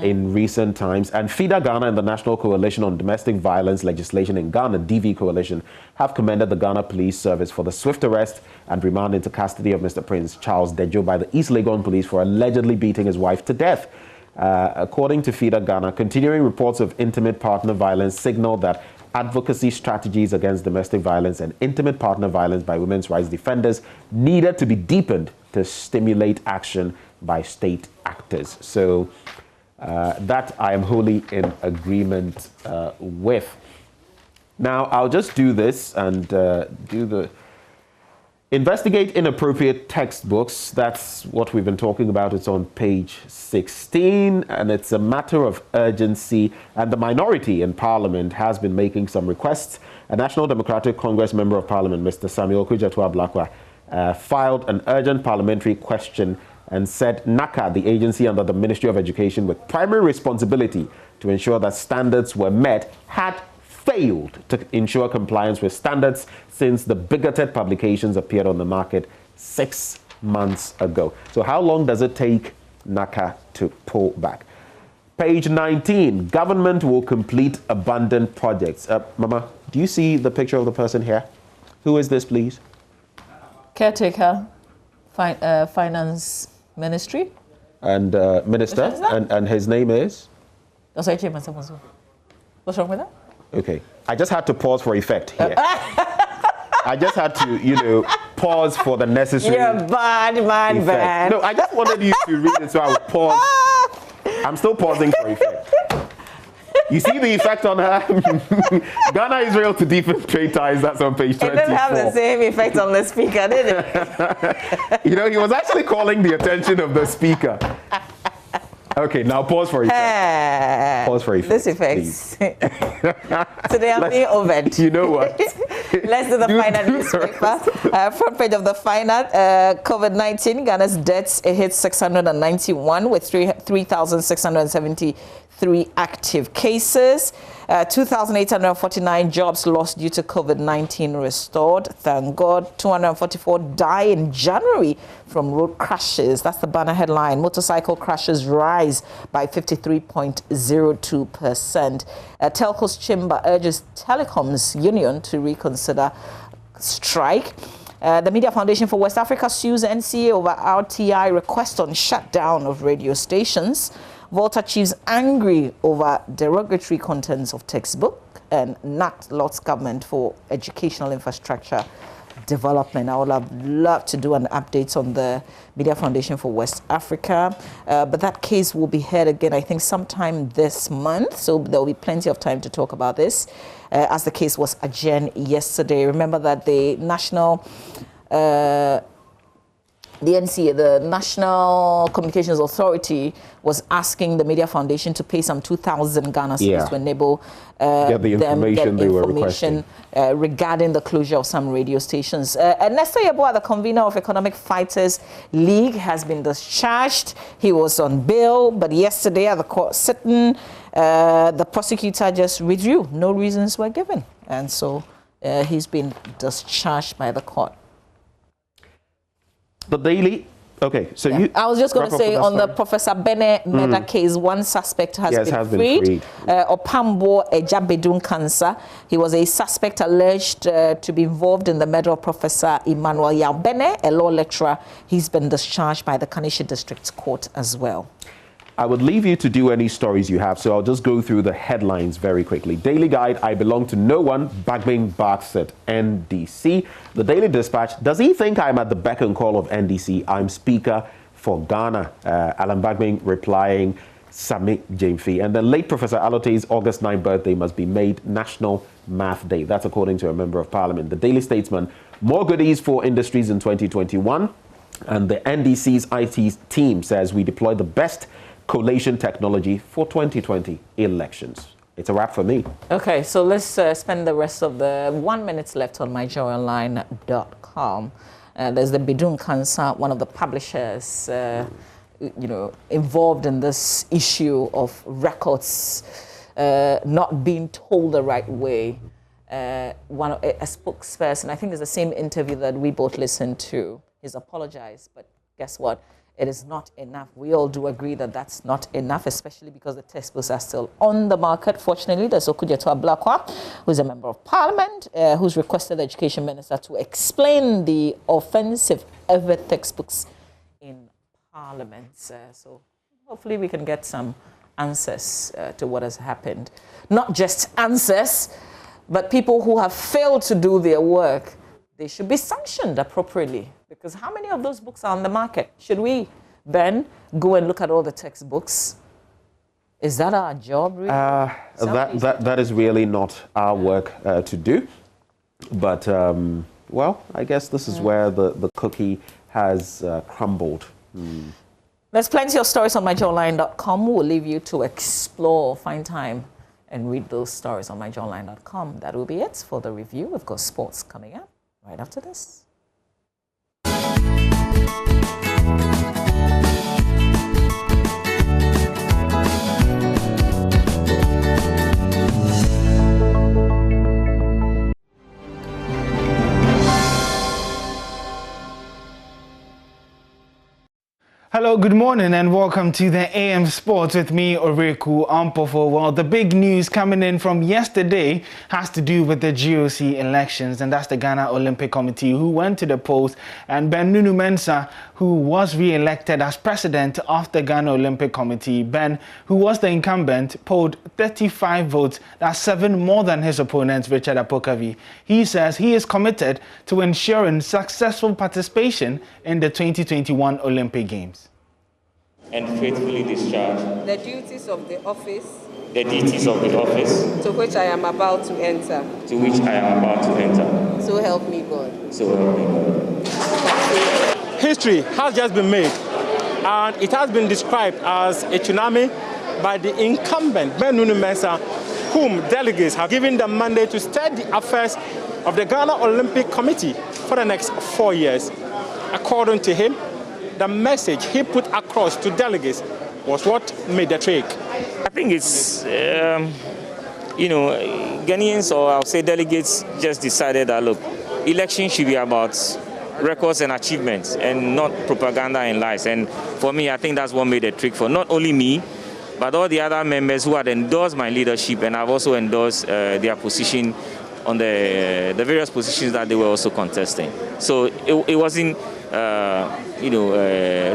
in recent times. And FIDA Ghana and the National Coalition on Domestic Violence Legislation in Ghana, DV Coalition, have commended the Ghana Police Service for the swift arrest and remand into custody of Mr. Prince Charles Dejo by the East Legon Police for allegedly beating his wife to death. According to FIDA Ghana, continuing reports of intimate partner violence signal that advocacy strategies against domestic violence and intimate partner violence by women's rights defenders needed to be deepened to stimulate action by state actors. So that I am wholly in agreement with. Now, I'll just do this and do the investigate inappropriate textbooks. That's what we've been talking about. It's on page 16, and it's a matter of urgency. And the minority in Parliament has been making some requests. A National Democratic Congress Member of Parliament, Mr. Samuel Kudjatu-Ablakwa, filed an urgent parliamentary question and said NACA, the agency under the Ministry of Education with primary responsibility to ensure that standards were met, had failed to ensure compliance with standards since the bigoted publications appeared on the market 6 months ago. So how long does it take NACA to pull back? Page 19, government will complete abandoned projects. Mama, do you see the picture of the person here? Who is this, please? Caretaker, Finance Ministry. And Minister, and his name is? What's wrong with that? Okay, I just had to pause for effect here. I just had to, pause for the necessary. You're bad. No, I just wanted you to read it, so I would pause. I'm still pausing for effect. You see the effect on her? Ghana, Israel to deepen trade ties. That's on page 24. It didn't have the same effect on the speaker, did it? He was actually calling the attention of the speaker. Okay, now pause for effect. Pause for effect. This effect. Today I'm being overed. You know what? Let's do the final newspaper. Front page of the final. COVID-19, Ghana's deaths hit 691 with 3,673 active cases. 2,849 jobs lost due to COVID-19 restored. Thank God. 244 die in January from road crashes. That's the banner headline. Motorcycle crashes rise by 53.02%. Telco's chamber urges telecoms union to reconsider strike. The Media Foundation for West Africa sues NCA over RTI request on shutdown of radio stations. Volta chiefs angry over derogatory contents of textbook, and NAT lots government for educational infrastructure development. I would have loved to do an update on the Media Foundation for West Africa, but that case will be heard again, I think, sometime this month, so there will be plenty of time to talk about this, as the case was adjourned yesterday. Remember that the NCA, the National Communications Authority, was asking the Media Foundation to pay some 2,000 Ghana cedis to enable get the information they were requesting regarding the closure of some radio stations. Nestor Yeboah, the convener of Economic Fighters League, has been discharged. He was on bail, but yesterday at the court sitting, the prosecutor just withdrew. No reasons were given, and so he's been discharged by the court. The Daily. Okay, so I was just going to say on the Professor Bene murder case, one suspect has been freed. Opambo Ejabedun Cancer. He was a suspect alleged to be involved in the murder of Professor Emmanuel Yaubene, a law lecturer. He's been discharged by the Kaneshie District Court as well. I would leave you to do any stories you have, so I'll just go through the headlines very quickly. Daily Guide, I belong to no one. Bagbing barks at NDC. The Daily Dispatch, does he think I'm at the beck and call of NDC? I'm Speaker for Ghana. Alan Bagbing replying, Sami Jamefi. And the late Professor Alote's August 9th birthday must be made National Math Day. That's according to a Member of Parliament. The Daily Statesman, more goodies for industries in 2021. And the NDC's IT team says we deploy the best collation technology for 2020 elections. It's a wrap for me. Okay, so let's spend the rest of the 1 minute left on myjoyonline.com. There's the Bedun Cancer, one of the publishers, involved in this issue of records not being told the right way. A spokesperson, I think it's the same interview that we both listened to. He's apologized, but guess what? It is not enough. We all do agree that that's not enough, especially because the textbooks are still on the market. Fortunately, there's Okudzeto Ablakwa, who's a member of parliament, who's requested the education minister to explain the offensive ever textbooks in parliament. So hopefully we can get some answers to what has happened. Not just answers, but people who have failed to do their work. They should be sanctioned appropriately, because how many of those books are on the market? Should we, Ben, go and look at all the textbooks? Is that our job, really? That is really not our work to do. But, well, I guess this is where the cookie has crumbled. There's plenty of stories on myjoyonline.com. We'll leave you to explore, find time, and read those stories on myjoyonline.com. That will be it for the review. We've got sports coming up right after this. Hello, good morning and welcome to the AM Sports with me, Oreku Ampofo. Well, the big news coming in from yesterday has to do with the GOC elections, and that's the Ghana Olympic Committee who went to the polls, and Ben Nunu Mensah, who was re-elected as president of the Ghana Olympic Committee. Ben, who was the incumbent, polled 35 votes. That's 7 more than his opponent, Richard Apokavi. He says he is committed to ensuring successful participation in the 2021 Olympic Games. And faithfully discharge the duties of the office to which I am about to enter. So help me God. History has just been made, and it has been described as a tsunami by the incumbent Ben Nunu Mensah, whom delegates have given the mandate to steer the affairs of the Ghana Olympic Committee for the next 4 years. According to him, the message he put across to delegates was what made the trick. I think it's, Ghanaians, or I'll say delegates, just decided that, look, election should be about records and achievements and not propaganda and lies. And for me, I think that's what made the trick for not only me, but all the other members who had endorsed my leadership, and I've also endorsed their position on the various positions that they were also contesting. So it wasn't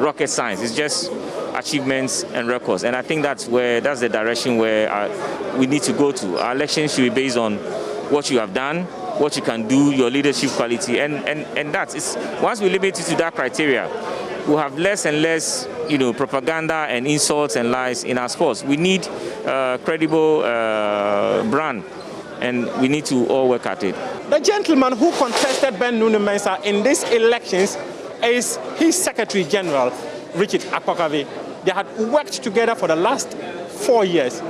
rocket science. It's just achievements and records, and I think that's the direction where we need to go to. Our elections should be based on what you have done, what you can do, your leadership quality, and that is, once we limit it to that criteria, we'll have less and less propaganda and insults and lies in our sports. We need a credible brand, and we need to all work at it. The gentleman who contested Ben Nunu Mensah in these elections is his Secretary General, Richard Apokavi. They had worked together for the last 4 years.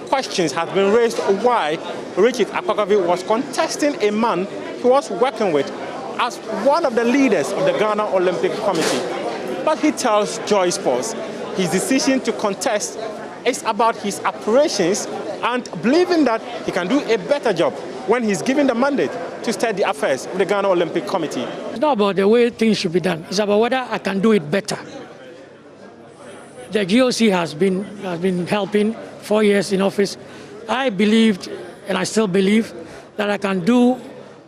Questions have been raised why Richard Apokavi was contesting a man he was working with as one of the leaders of the Ghana Olympic Committee. But he tells Joy Sports his decision to contest is about his operations and believing that he can do a better job when he's given the mandate to steer the affairs of the Ghana Olympic Committee. It's not about the way things should be done. It's about whether I can do it better. The GOC has been helping 4 years in office. I believed, and I still believe, that I can do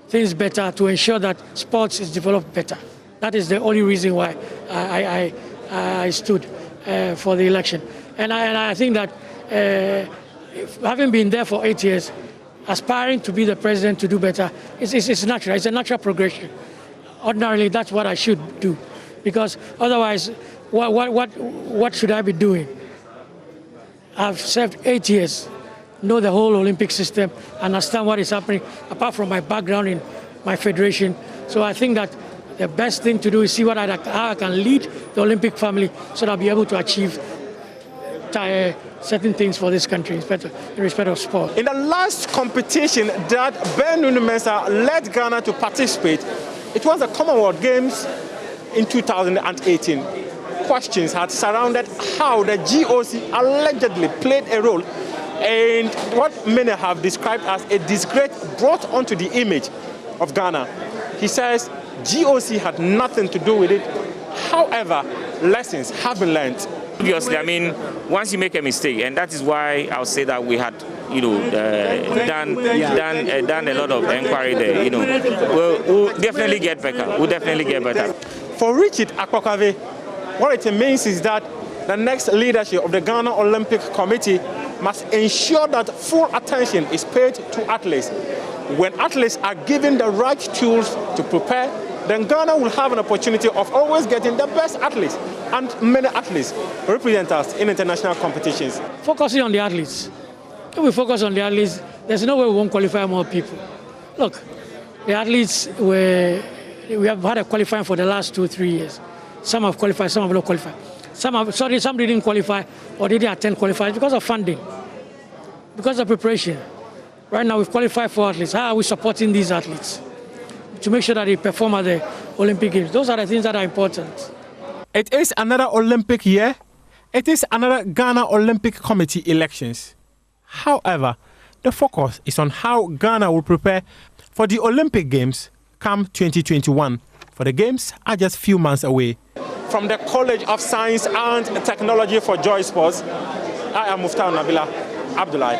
things better to ensure that sports is developed better. That is the only reason why I stood for the election. And I think that having been there for 8 years, aspiring to be the president to do better, it's natural. It's a natural progression. Ordinarily, that's what I should do, because otherwise, what should I be doing? I've served 8 years, know the whole Olympic system, understand what is happening, apart from my background in my federation. So I think that the best thing to do is see how I can lead the Olympic family so that I'll be able to achieve certain things for this country in respect of sport. In the last competition that Ben Nunu Mensah led Ghana to participate, it was the Commonwealth Games in 2018. Questions had surrounded how the GOC allegedly played a role in what many have described as a disgrace brought onto the image of Ghana. He says GOC had nothing to do with it. However, lessons have been learned. Obviously, I mean, once you make a mistake, and that is why I'll say that we had, done a lot of inquiry there. We'll definitely get better. We'll definitely get better. For Richard Akpokave, what it means is that the next leadership of the Ghana Olympic Committee must ensure that full attention is paid to athletes. When athletes are given the right tools to prepare, then Ghana will have an opportunity of always getting the best athletes, and many athletes represent us in international competitions. Focusing on the athletes. If we focus on the athletes, there's no way we won't qualify more people. Look, the athletes we have had a qualifying for the last 2-3 years. Some have qualified, some have not qualified. Some didn't qualify or didn't attend qualifying because of funding, because of preparation. Right now we've qualified for athletes. How are we supporting these athletes to make sure that they perform at the Olympic Games? Those are the things that are important. It is another Olympic year. It is another Ghana Olympic Committee elections. However, the focus is on how Ghana will prepare for the Olympic Games come 2021. For the Games are just few months away. From the College of Science and Technology for Joy Sports, I am Muftar Nabila Abdullahi.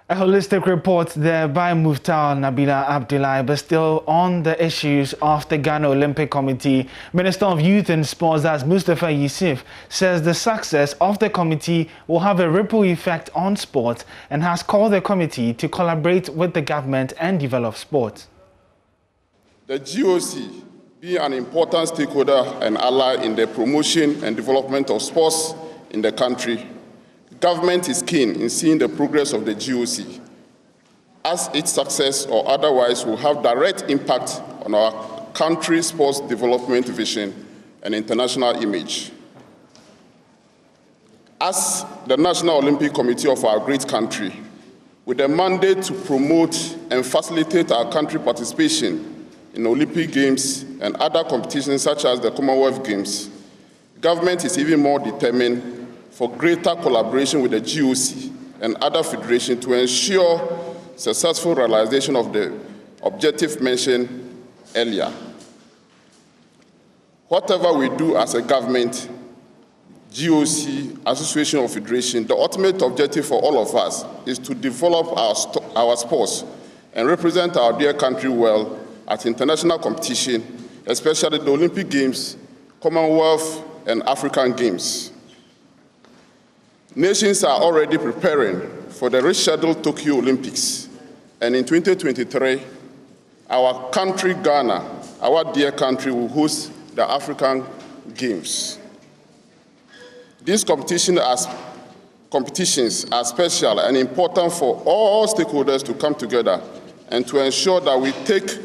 A holistic report there by Muftar Nabila Abdullahi. But still on the issues of the Ghana Olympic Committee, Minister of Youth and Sports, that's Mustafa Yusuf, says the success of the committee will have a ripple effect on sport and has called the committee to collaborate with the government and develop sport. The GOC, being an important stakeholder and ally in the promotion and development of sports in the country, government is keen in seeing the progress of the GOC, as its success or otherwise will have direct impact on our country's sports development vision and international image. As the National Olympic Committee of our great country, with a mandate to promote and facilitate our country participation in Olympic Games and other competitions such as the Commonwealth Games, government is even more determined for greater collaboration with the GOC and other federations to ensure successful realization of the objective mentioned earlier. Whatever we do as a government, GOC, association or federation, the ultimate objective for all of us is to develop our sports and represent our dear country well at international competition, especially the Olympic Games, Commonwealth, and African Games. Nations are already preparing for the rescheduled Tokyo Olympics, and in 2023, our country, Ghana, our dear country, will host the African Games. These competitions are special and important for all stakeholders to come together and to ensure that we take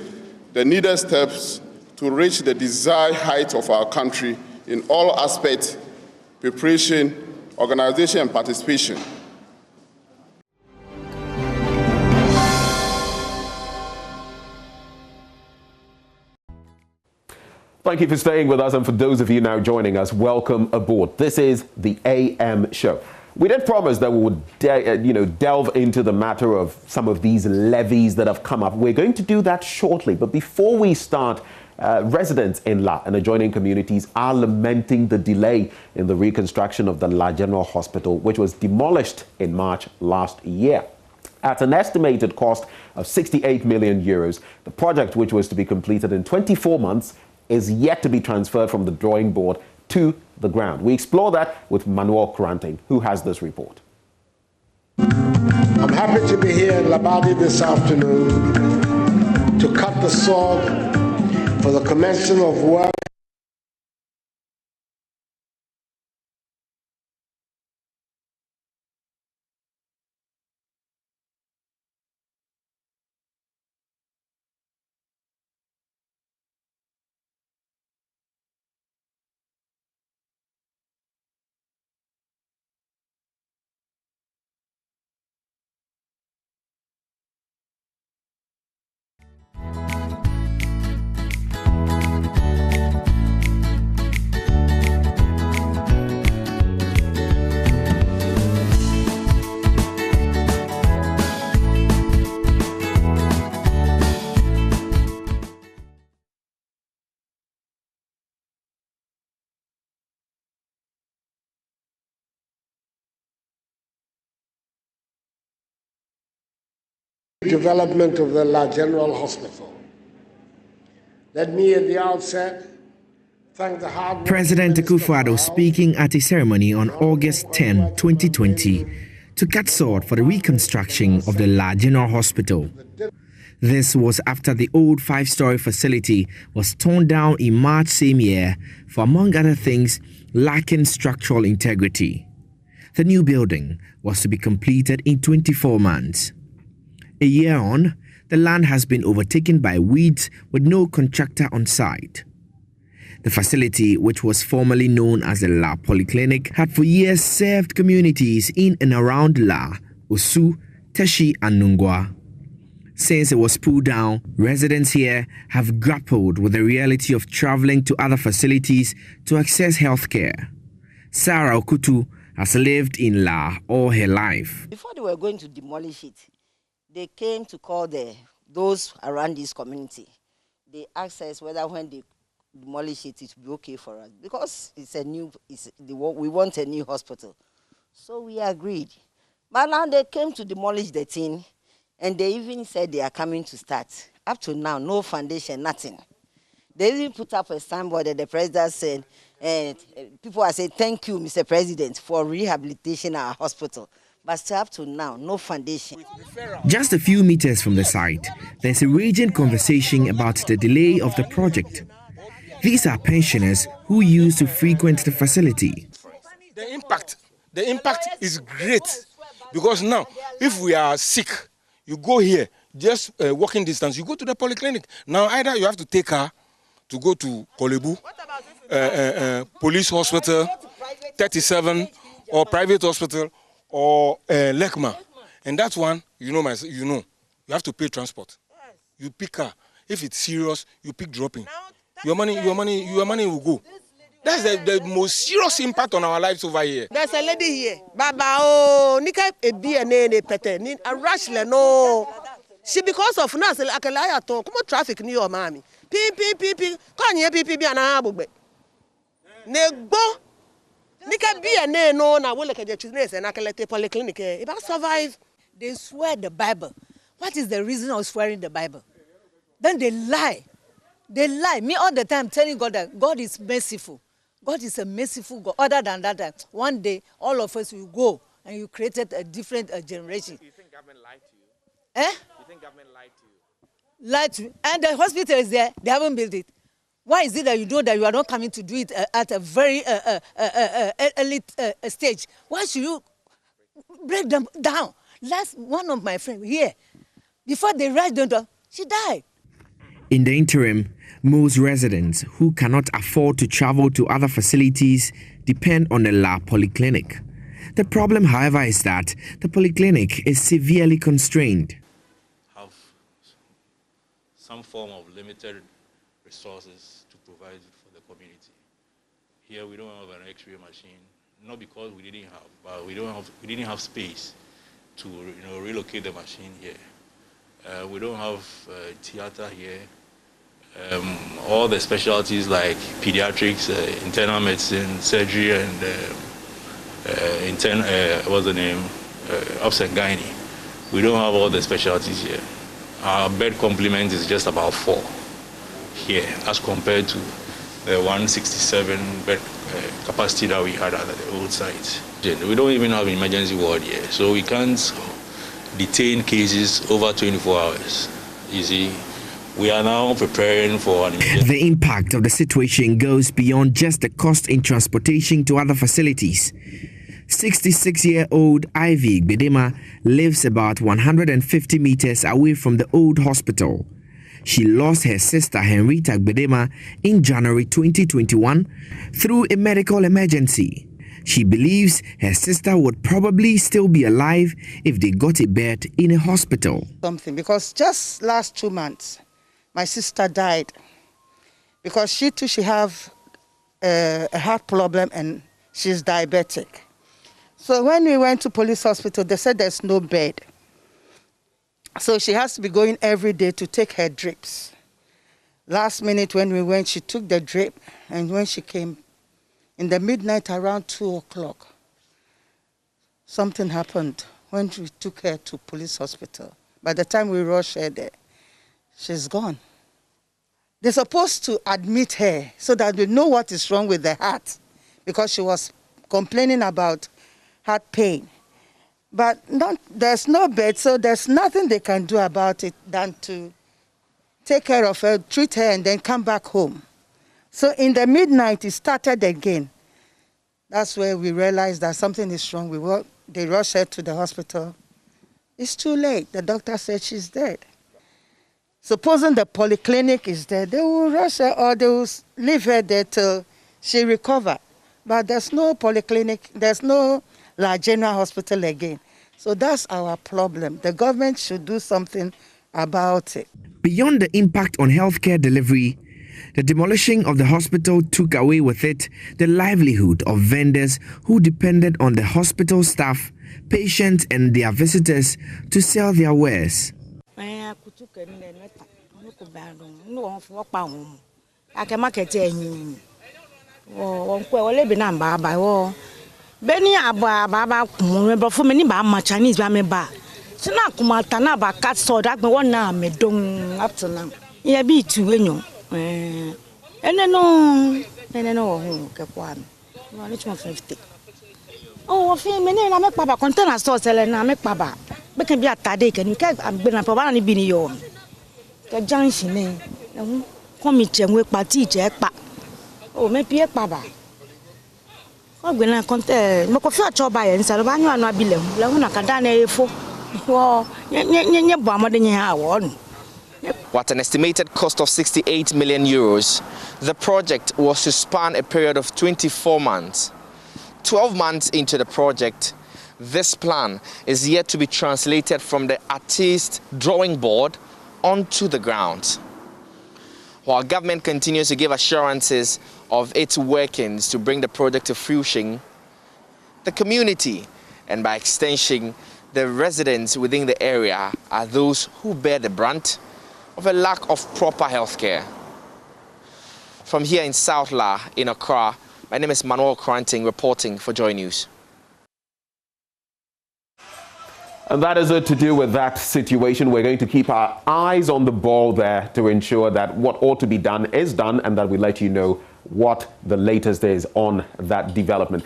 the needed steps to reach the desired height of our country in all aspects: preparation, organization, and participation. Thank you for staying with us, and for those of you now joining us, welcome aboard. This is the AM show. We did promise that we would delve into the matter of some of these levies that have come up. We're going to do that shortly, but before we start, residents in La and adjoining communities are lamenting the delay in the reconstruction of the La General Hospital, which was demolished in March last year. At an estimated cost of 68 million euros, the project, which was to be completed in 24 months, is yet to be transferred from the drawing board to the ground. We explore that with Manuel Kuranting, who has this report. I'm happy to be here in Labadi this afternoon to cut the sod for the commencement of work Development of the La General Hospital. Let me at the outset thank the hard work. President Akufo-Addo, speaking at a ceremony on August 10, 2020, to cut sword for the reconstruction of the La General Hospital. This was after the old 5-story facility was torn down in March same year for, among other things, lacking structural integrity. The new building was to be completed in 24 months. A year on, the land has been overtaken by weeds with no contractor on site. The facility, which was formerly known as the La Polyclinic, had for years served communities in and around La, Osu, Teshi and Nungwa. Since it was pulled down, residents here have grappled with the reality of traveling to other facilities to access healthcare. Sarah Okutu has lived in La all her life. Before they were going to demolish it, they came to call those around this community. They asked us whether when they demolish it, it will be okay for us. Because we want a new hospital. So we agreed. But now they came to demolish the thing, and they even said they are coming to start. Up to now, no foundation, nothing. They even put up a signboard that the president said, and people are saying, thank you, Mr. President, for rehabilitation our hospital. But still up to now, no foundation. Just a few meters from the site, there's a raging conversation about the delay of the project. These are pensioners who used to frequent the facility. The impact is great, because now, if we are sick, you go here, just walking distance, you go to the polyclinic. Now, either you have to take her to go to Kolebu, police hospital, 37, or private hospital, or Lekma. And that one, you have to pay transport. You pick her. If it's serious, you pick dropping. Your money will go. That's the most serious impact on our lives over here. There's a lady here. Baba, oh, nika ebi ene pete ni a rush le no. She because of nas akalaya to come traffic ni your mami. Pi. Kanye pi ana abugbe. Negbo. Nika bi ene no na wole ke children na akalete polyclinic. If I survive, they swear the Bible. What is the reason of swearing the Bible? Then they lie. They lie. Me all the time telling God that God is merciful. God is a merciful God. Other than that, one day, all of us will go and you created a different generation. You think government lied to you? You think government lied to you? Lied to you. And the hospital is there. They haven't built it. Why is it that you know that you are not coming to do it at a very elite stage? Why should you break them down? Last one of my friends here, before they rushed them, she died. In the interim, most residents who cannot afford to travel to other facilities depend on the La Polyclinic. The problem, however, is that the polyclinic is severely constrained. Have some form of limited resources to provide for the community. Here we don't have an X-ray machine, not because we didn't have, but we didn't have space to relocate the machine here. We don't have theater here. All the specialties like pediatrics, internal medicine, surgery, and what's the name? Obs and gynae. We don't have all the specialties here. Our bed complement is just about 4 here, as compared to the 167 bed capacity that we had at the old site. We don't even have an emergency ward here, so we can't detain cases over 24 hours. You see, we are now preparing for an emergency. The impact of the situation goes beyond just the cost in transportation to other facilities. 66-year-old Ivy Bedema lives about 150 meters away from the old hospital. She lost her sister Henrietta Bedema in January 2021 through a medical emergency. She believes her sister would probably still be alive if they got a bed in a hospital. Because just last 2 months, my sister died because she have a heart problem and she's diabetic. So when we went to police hospital, they said there's no bed. So she has to be going every day to take her drips. Last minute when we went, she took the drip, and when she came in the midnight around 2 o'clock, something happened when we took her to police hospital. By the time we rushed her there, she's gone. They're supposed to admit her so that we know what is wrong with the heart, because she was complaining about heart pain. But there's no bed, so there's nothing they can do about it than to take care of her, treat her, and then come back home. So in the midnight, it started again. That's where we realized that something is wrong. They rushed her to the hospital. It's too late. The doctor said she's dead. Supposing the polyclinic is there, they will rush her or they will leave her there till she recovers. But there's no polyclinic, there's no La General Hospital again. So that's our problem. The government should do something about it. Beyond the impact on healthcare delivery, the demolishing of the hospital took away with it the livelihood of vendors who depended on the hospital staff, patients, and their visitors to sell their wares. Beni aba baba kumbe for many ba Chinese ba me ba. Sina kumata na ba cat so that me one na me dong up to now. Yeah be to enyo. Ene no ho ke kwa me. No ni 250. Oh fi me na me papa container store sele na me papa. Be kan bi atade kan ka be na papa na ni bi ni yo. Ke junction ni. Come chenwe party je pa. Oh me pie papa. What an estimated cost of 68 million euros, the project was to span a period of 24 months. 12 months into the project, this plan is yet to be translated from the artist's drawing board onto the ground. While government continues to give assurances of its workings to bring the project to fruition, the community, and by extension, the residents within the area, are those who bear the brunt of a lack of proper health care. From here in South La, in Accra, my name is Manuel Kranting, reporting for Joy News. And that is it to do with that situation. We're going to keep our eyes on the ball there to ensure that what ought to be done is done, and that we let you know what the latest is on that development.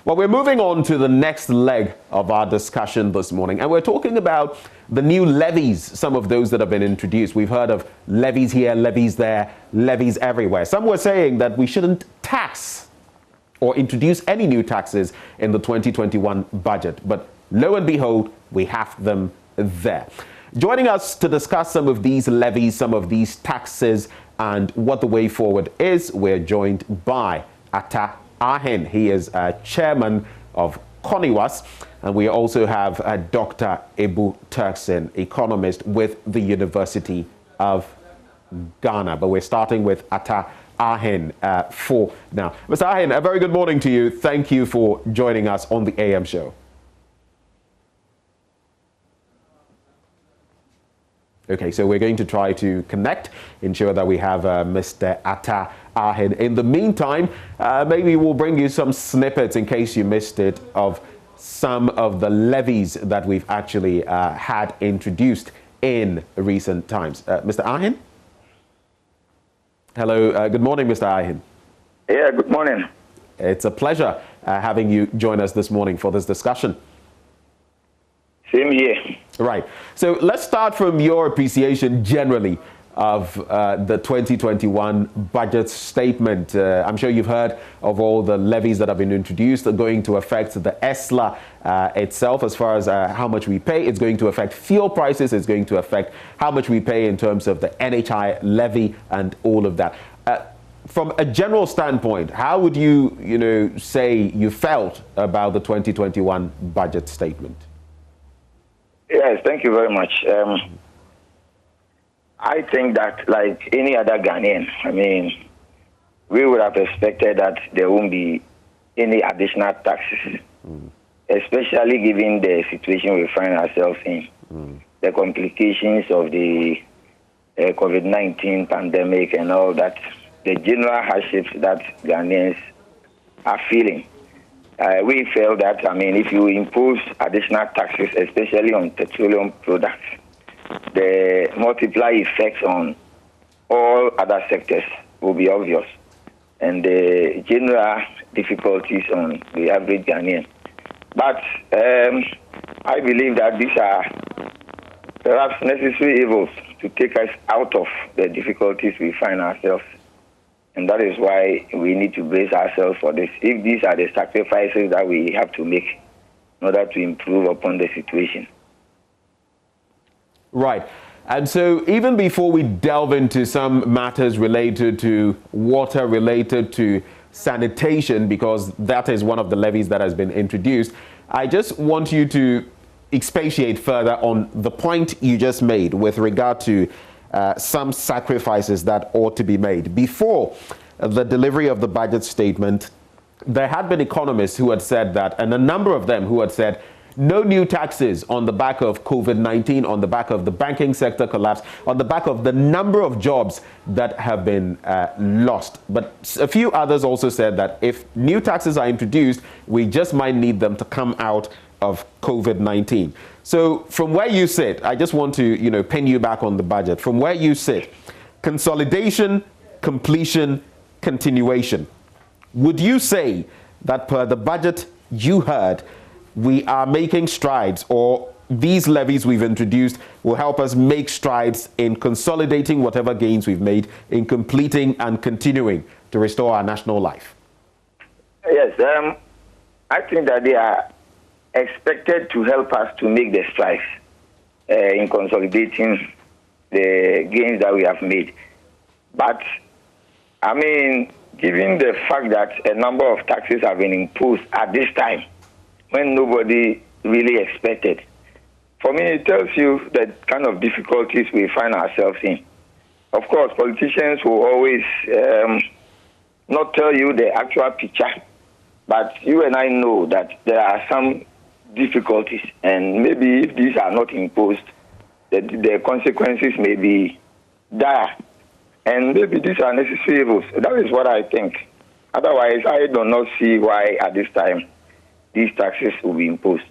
Well, we're moving on to the next leg of our discussion this morning, and we're talking about the new levies, some of those that have been introduced. We've heard of levies here, levies there, levies everywhere. Some were saying that we shouldn't tax or introduce any new taxes in the 2021 budget, but lo and behold, we have them there. Joining us to discuss some of these levies, some of these taxes, and what the way forward is, we're joined by Atta Ahen. He is chairman of CONIWAS, and we also have Dr. Ebu Turkson, economist with the University of Ghana. But we're starting with Atta Ahen for now. Mr. Ahen, a very good morning to you. Thank you for joining us on the AM show. Okay, so we're going to try to connect, ensure that we have Mr. Atta Ahen. In the meantime, maybe we'll bring you some snippets, in case you missed it, of some of the levies that we've actually had introduced in recent times. Mr. Ahen? Hello, good morning, Mr. Ahen. Yeah, good morning. It's a pleasure having you join us this morning for this discussion. Same here. Right. So let's start from your appreciation generally of the 2021 budget statement. I'm sure you've heard of all the levies that have been introduced that are going to affect the ESLA itself as far as how much we pay. It's going to affect fuel prices. It's going to affect how much we pay in terms of the NHI levy and all of that. From a general standpoint, how would you say you felt about the 2021 budget statement? Yes, thank you very much. I think that, like any other Ghanaian, we would have expected that there won't be any additional taxes, especially given the situation we find ourselves in, the complications of the COVID-19 pandemic and all that, the general hardships that Ghanaians are feeling. we felt that, if you impose additional taxes, especially on petroleum products, the multiplier effects on all other sectors will be obvious, and the general difficulties on the average Ghanaian. But I believe that these are perhaps necessary evils to take us out of the difficulties we find ourselves. And that is why we need to brace ourselves for this. If these are the sacrifices that we have to make in order to improve upon the situation. Right. And so even before we delve into some matters related to water, related to sanitation, because that is one of the levies that has been introduced, I just want you to expatiate further on the point you just made with regard to some sacrifices that ought to be made. Before the delivery of the budget statement, there had been economists who had said that, and a number of them who had said, no new taxes on the back of COVID-19, on the back of the banking sector collapse, on the back of the number of jobs that have been lost. But a few others also said that if new taxes are introduced, we just might need them to come out of COVID-19. So from where you sit, I just want to, pin you back on the budget. From where you sit, consolidation, completion, continuation. Would you say that per the budget you heard, we are making strides, or these levies we've introduced will help us make strides in consolidating whatever gains we've made, in completing and continuing to restore our national life? Yes, I think that they are expected to help us to make the strides in consolidating the gains that we have made. But, given the fact that a number of taxes have been imposed at this time, when nobody really expected, for me, it tells you the kind of difficulties we find ourselves in. Of course, politicians will always not tell you the actual picture, but you and I know that there are some difficulties, and maybe if these are not imposed, the consequences may be dire, and maybe these are necessary evils. That is what I think. Otherwise, I do not see why at this time these taxes will be imposed.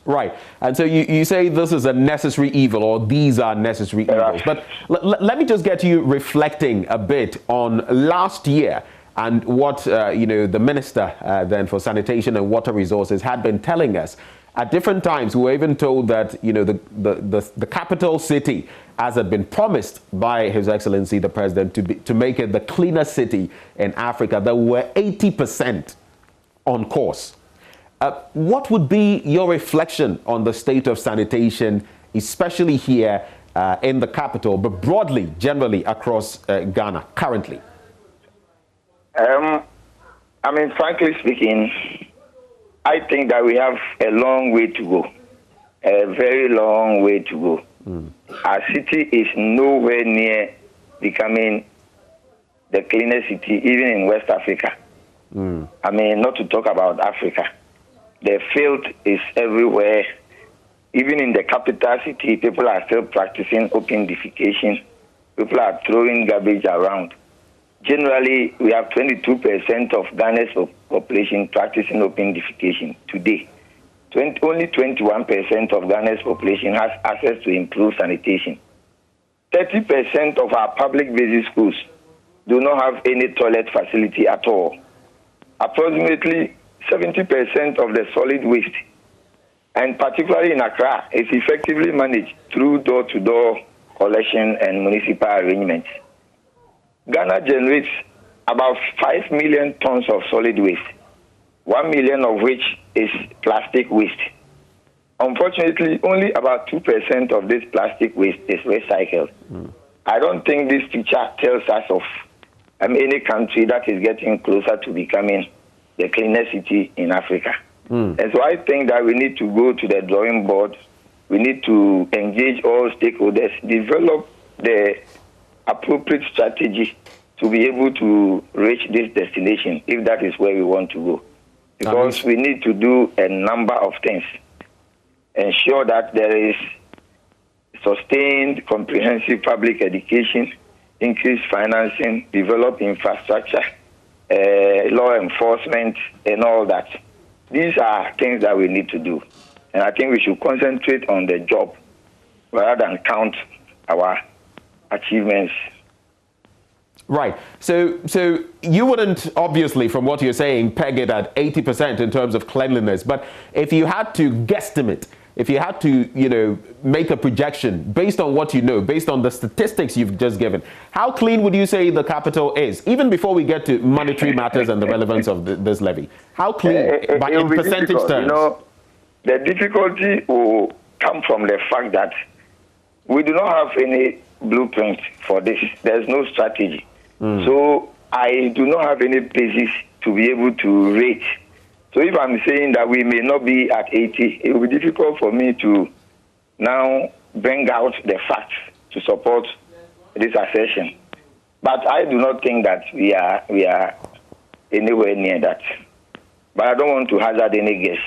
Right. And so you say this is a necessary evil, or these are necessary evils. But let me just get you reflecting a bit on last year and what, the minister then for sanitation and water resources had been telling us. At different times, we were even told that, the capital city, as had been promised by His Excellency the President, to make it the cleanest city in Africa, that we're 80% on course. What would be your reflection on the state of sanitation, especially here in the capital, but broadly, generally across Ghana currently? Frankly speaking, I think that we have a long way to go, a very long way to go. Our city is nowhere near becoming the cleanest city, even in West Africa. Not to talk about Africa. The filth is everywhere. Even in the capital city, people are still practicing open defecation. People are throwing garbage around. Generally, we have 22% of Ghana's population practicing open defecation today. Only 21% of Ghana's population has access to improved sanitation. 30% of our public basic schools do not have any toilet facility at all. Approximately 70% of the solid waste, and particularly in Accra, is effectively managed through door-to-door collection and municipal arrangements. Ghana generates about 5 million tons of solid waste, 1 million of which is plastic waste. Unfortunately, only about 2% of this plastic waste is recycled. I don't think this picture tells us of any country that is getting closer to becoming the cleanest city in Africa. And so I think that we need to go to the drawing board. We need to engage all stakeholders, develop the appropriate strategy to be able to reach this destination, if that is where we want to go. Because we need to do a number of things. Ensure that there is sustained, comprehensive public education, increase financing, develop infrastructure, law enforcement, and all that. These are things that we need to do. And I think we should concentrate on the job rather than count our achievements. Right. So you wouldn't, obviously, from what you're saying, peg it at 80% in terms of cleanliness. But if you had to guesstimate, if you had to, make a projection based on what you know, based on the statistics you've just given, how clean would you say the capital is? Even before we get to monetary matters and the relevance of this levy, how clean in percentage terms? The difficulty will come from the fact that we do not have any blueprint for this. There's no strategy. So I do not have any basis to be able to rate. So if I'm saying that we may not be at 80, it will be difficult for me to now bring out the facts to support this assertion. But I do not think that we are anywhere near that. But I don't want to hazard any guess.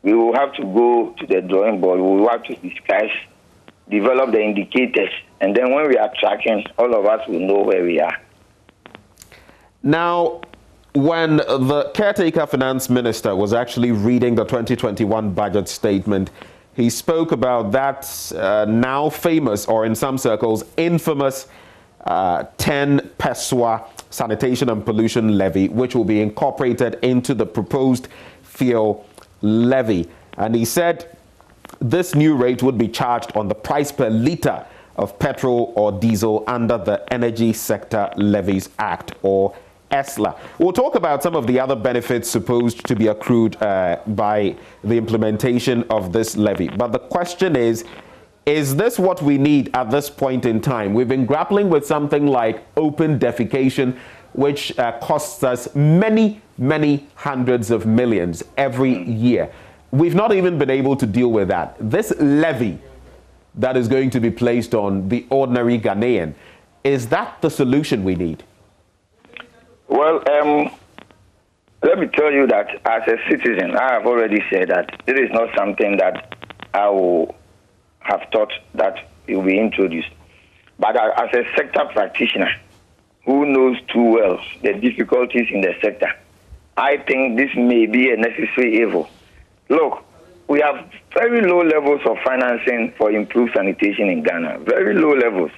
We will have to go to the drawing board. We will have to discuss, develop the indicators, and then when we are tracking, all of us will know where we are. Now, when the caretaker finance minister was actually reading the 2021 budget statement, he spoke about that now famous, or in some circles, infamous 10 Peswa sanitation and pollution levy, which will be incorporated into the proposed fuel levy. And he said this new rate would be charged on the price per litre of petrol or diesel under the Energy Sector Levies Act, or ESLA. We'll talk about some of the other benefits supposed to be accrued by the implementation of this levy. But the question is this what we need at this point in time? We've been grappling with something like open defecation, which costs us many, many hundreds of millions every year. We've not even been able to deal with that. This levy that is going to be placed on the ordinary Ghanaian, is that the solution we need? Well, let me tell you that as a citizen, I have already said that it is not something that I will have thought that it will be introduced. But as a sector practitioner who knows too well the difficulties in the sector, I think this may be a necessary evil. Look, we have very low levels of financing for improved sanitation in Ghana, very low levels.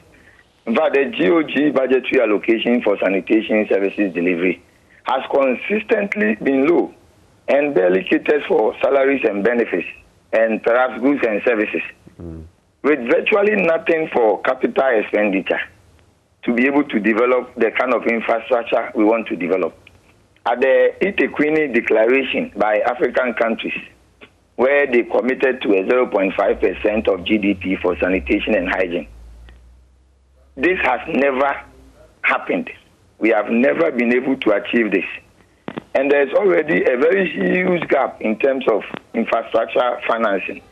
In fact, the GOG budgetary allocation for sanitation services delivery has consistently been low and barely caters for salaries and benefits and perhaps goods and services, with virtually nothing for capital expenditure to be able to develop the kind of infrastructure we want to develop. At the Itequini Declaration by African countries, where they committed to a 0.5% of GDP for sanitation and hygiene, this has never happened. We have never been able to achieve this. And there's already a very huge gap in terms of infrastructure financing.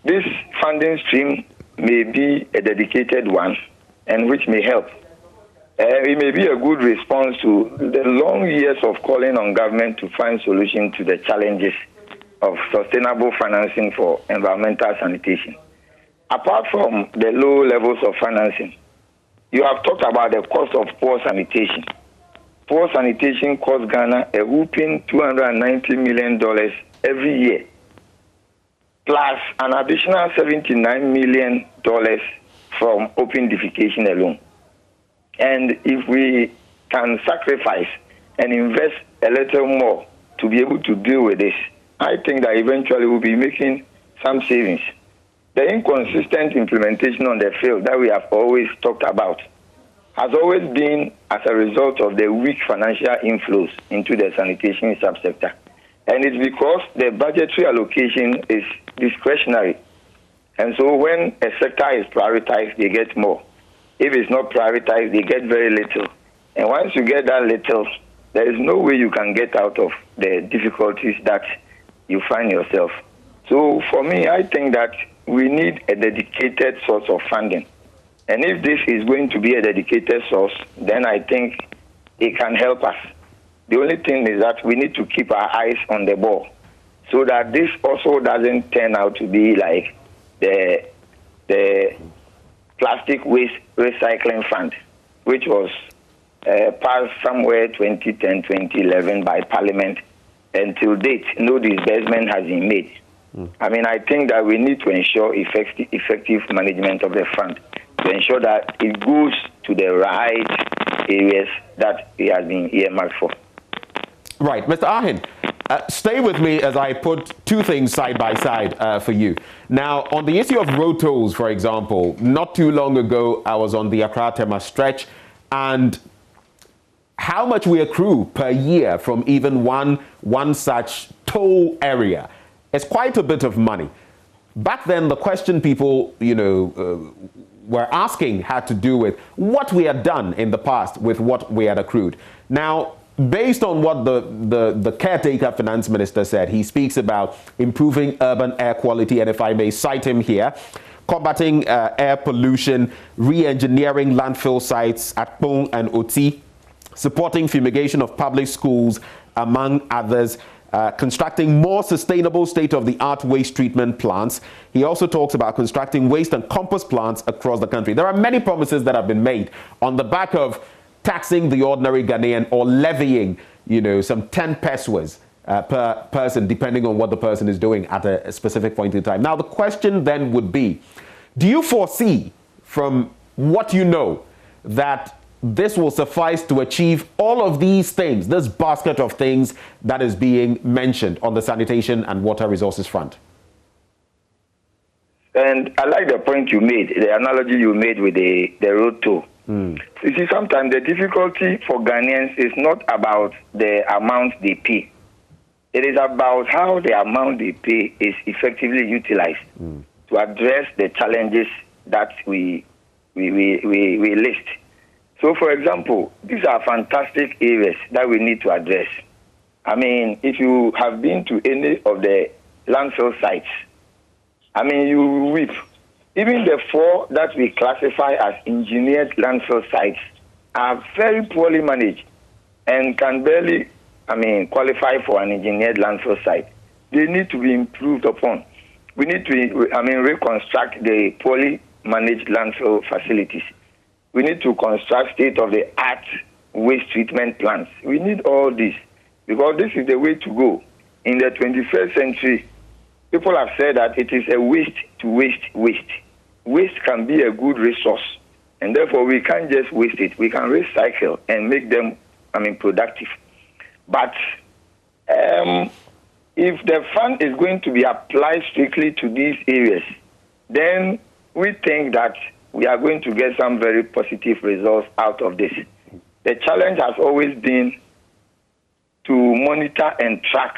This funding stream may be a dedicated one, and which may help. It may be a good response to the long years of calling on government to find solutions to the challenges of sustainable financing for environmental sanitation. Apart from the low levels of financing, you have talked about the cost of poor sanitation. Poor sanitation costs Ghana a whooping $290 million every year, plus an additional $79 million from open defecation alone. And if we can sacrifice and invest a little more to be able to deal with this, I think that eventually we'll be making some savings. The inconsistent implementation on the field that we have always talked about has always been as a result of the weak financial inflows into the sanitation subsector. And it's because the budgetary allocation is discretionary. And so when a sector is prioritized, they get more. If it's not prioritized, they get very little. And once you get that little, there is no way you can get out of the difficulties that you find yourself. So for me, I think that we need a dedicated source of funding. And if this is going to be a dedicated source, then I think it can help us. The only thing is that we need to keep our eyes on the ball so that this also doesn't turn out to be like the plastic waste recycling fund, which was passed somewhere 2010, 2011 by Parliament, until date, no disbursement has been made. I mean, I think that we need to ensure effective management of the fund to ensure that it goes to the right areas that it has been earmarked for. Right. Mr. Ahin, stay with me as I put two things side by side for you. Now, on the issue of road tolls, for example, not too long ago, I was on the Accra-Tema stretch, and how much we accrue per year from even one such toll area is quite a bit of money. Back then, the question people, were asking had to do with what we had done in the past with what we had accrued. Now, based on what the caretaker finance minister said, he speaks about improving urban air quality, and if I may cite him here, combating air pollution, re-engineering landfill sites at Pong and Oti, supporting fumigation of public schools, among others, constructing more sustainable state-of-the-art waste treatment plants. He also talks about constructing waste and compost plants across the country. There are many promises that have been made on the back of taxing the ordinary Ghanaian or levying, some 10 pesos per person, depending on what the person is doing at a specific point in time. Now, the question then would be, do you foresee, from what you know, that this will suffice to achieve all of these things, this basket of things that is being mentioned on the sanitation and water resources front? And I like the point you made, the analogy you made with the road toll. You see, sometimes the difficulty for Ghanaians is not about the amount they pay. It is about how the amount they pay is effectively utilized to address the challenges that we list. So, for example, these are fantastic areas that we need to address. I mean, if you have been to any of the landfill sites, I mean, you will weep. Even the 4 that we classify as engineered landfill sites are very poorly managed and can barely, qualify for an engineered landfill site. They need to be improved upon. We need to, reconstruct the poorly managed landfill facilities. We need to construct state-of-the-art waste treatment plants. We need all this because this is the way to go. In the 21st century, people have said that it is a waste to waste waste. Waste can be a good resource, and therefore we can't just waste it. We can recycle and make them, productive. But if the fund is going to be applied strictly to these areas, then we think that we are going to get some very positive results out of this. The challenge has always been to monitor and track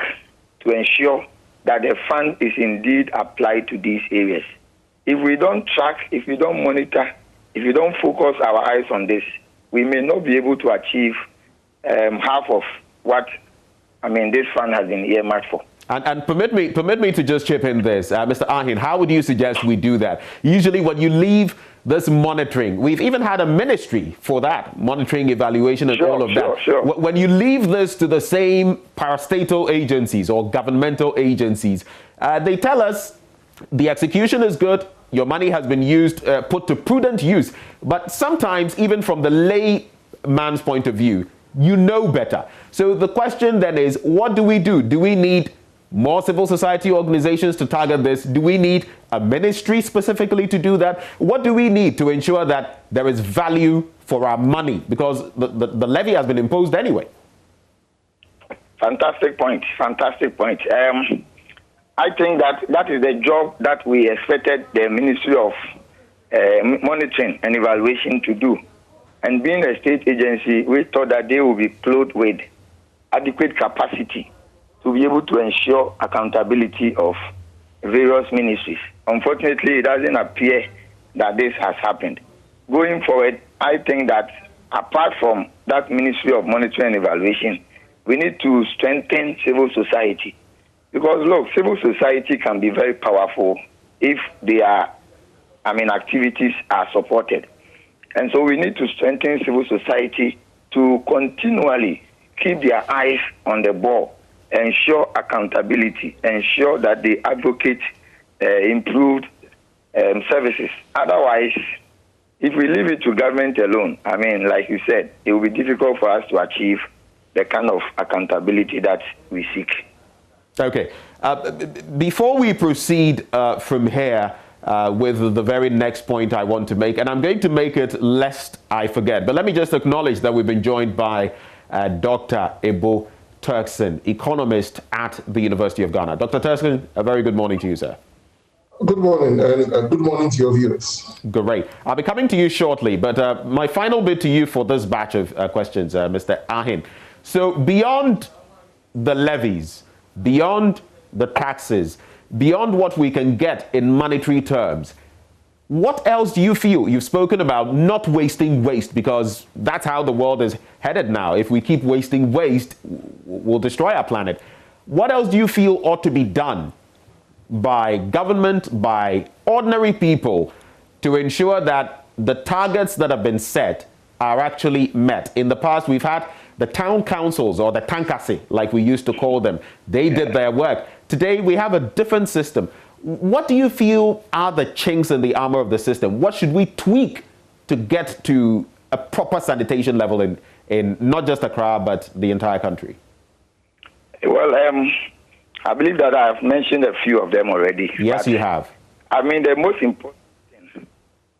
to ensure that the fund is indeed applied to these areas. If we don't track, if we don't monitor, if we don't focus our eyes on this, we may not be able to achieve half of what this fund has been earmarked for. And permit me to just chip in this, Mr. Ahin. How would you suggest we do that? Usually, when you leave this monitoring, we've even had a ministry for that, monitoring, evaluation, and all of that. Sure. When you leave this to the same parastatal agencies or governmental agencies, they tell us the execution is good, your money has been used, put to prudent use. But sometimes, even from the layman's point of view, you know better. So the question then is, what do we do? Do we need more civil society organizations to target this? Do we need a ministry specifically to do that? What do we need to ensure that there is value for our money? Because the levy has been imposed anyway. Fantastic point. I think that is the job that we expected the Ministry of Monitoring and Evaluation to do. And being a state agency, we thought that they will be clothed with adequate capacity to be able to ensure accountability of various ministries. Unfortunately, it doesn't appear that this has happened. Going forward, I think that apart from that Ministry of Monitoring and Evaluation, we need to strengthen civil society. Because, look, civil society can be very powerful if their activities are supported. And so we need to strengthen civil society to continually keep their eyes on the ball, ensure accountability, ensure that they advocate improved services. Otherwise, if we leave it to government alone, like you said, it will be difficult for us to achieve the kind of accountability that we seek. Okay. Before we proceed from here with the very next point I want to make, and I'm going to make it lest I forget, but let me just acknowledge that we've been joined by Dr. Ebo Turkson, economist at the University of Ghana. Dr. Turkson, a very good morning to you, sir. Good morning, and good morning to your viewers. Great. I'll be coming to you shortly, but my final bit to you for this batch of questions, Mr. Ahin. So beyond the levies, beyond the taxes, beyond what we can get in monetary terms, what else do you feel? You've spoken about not wasting waste, because that's how the world is headed now. If we keep wasting waste, we'll destroy our planet. What else do you feel ought to be done by government, by ordinary people, to ensure that the targets that have been set are actually met? In the past, we've had the town councils, or the tankasi, like we used to call them. They did their work. Today, we have a different system. What do you feel are the chinks in the armor of the system? What should we tweak to get to a proper sanitation level in not just Accra, but the entire country? Well, I believe that I have mentioned a few of them already. Yes, you have. I mean, the most important thing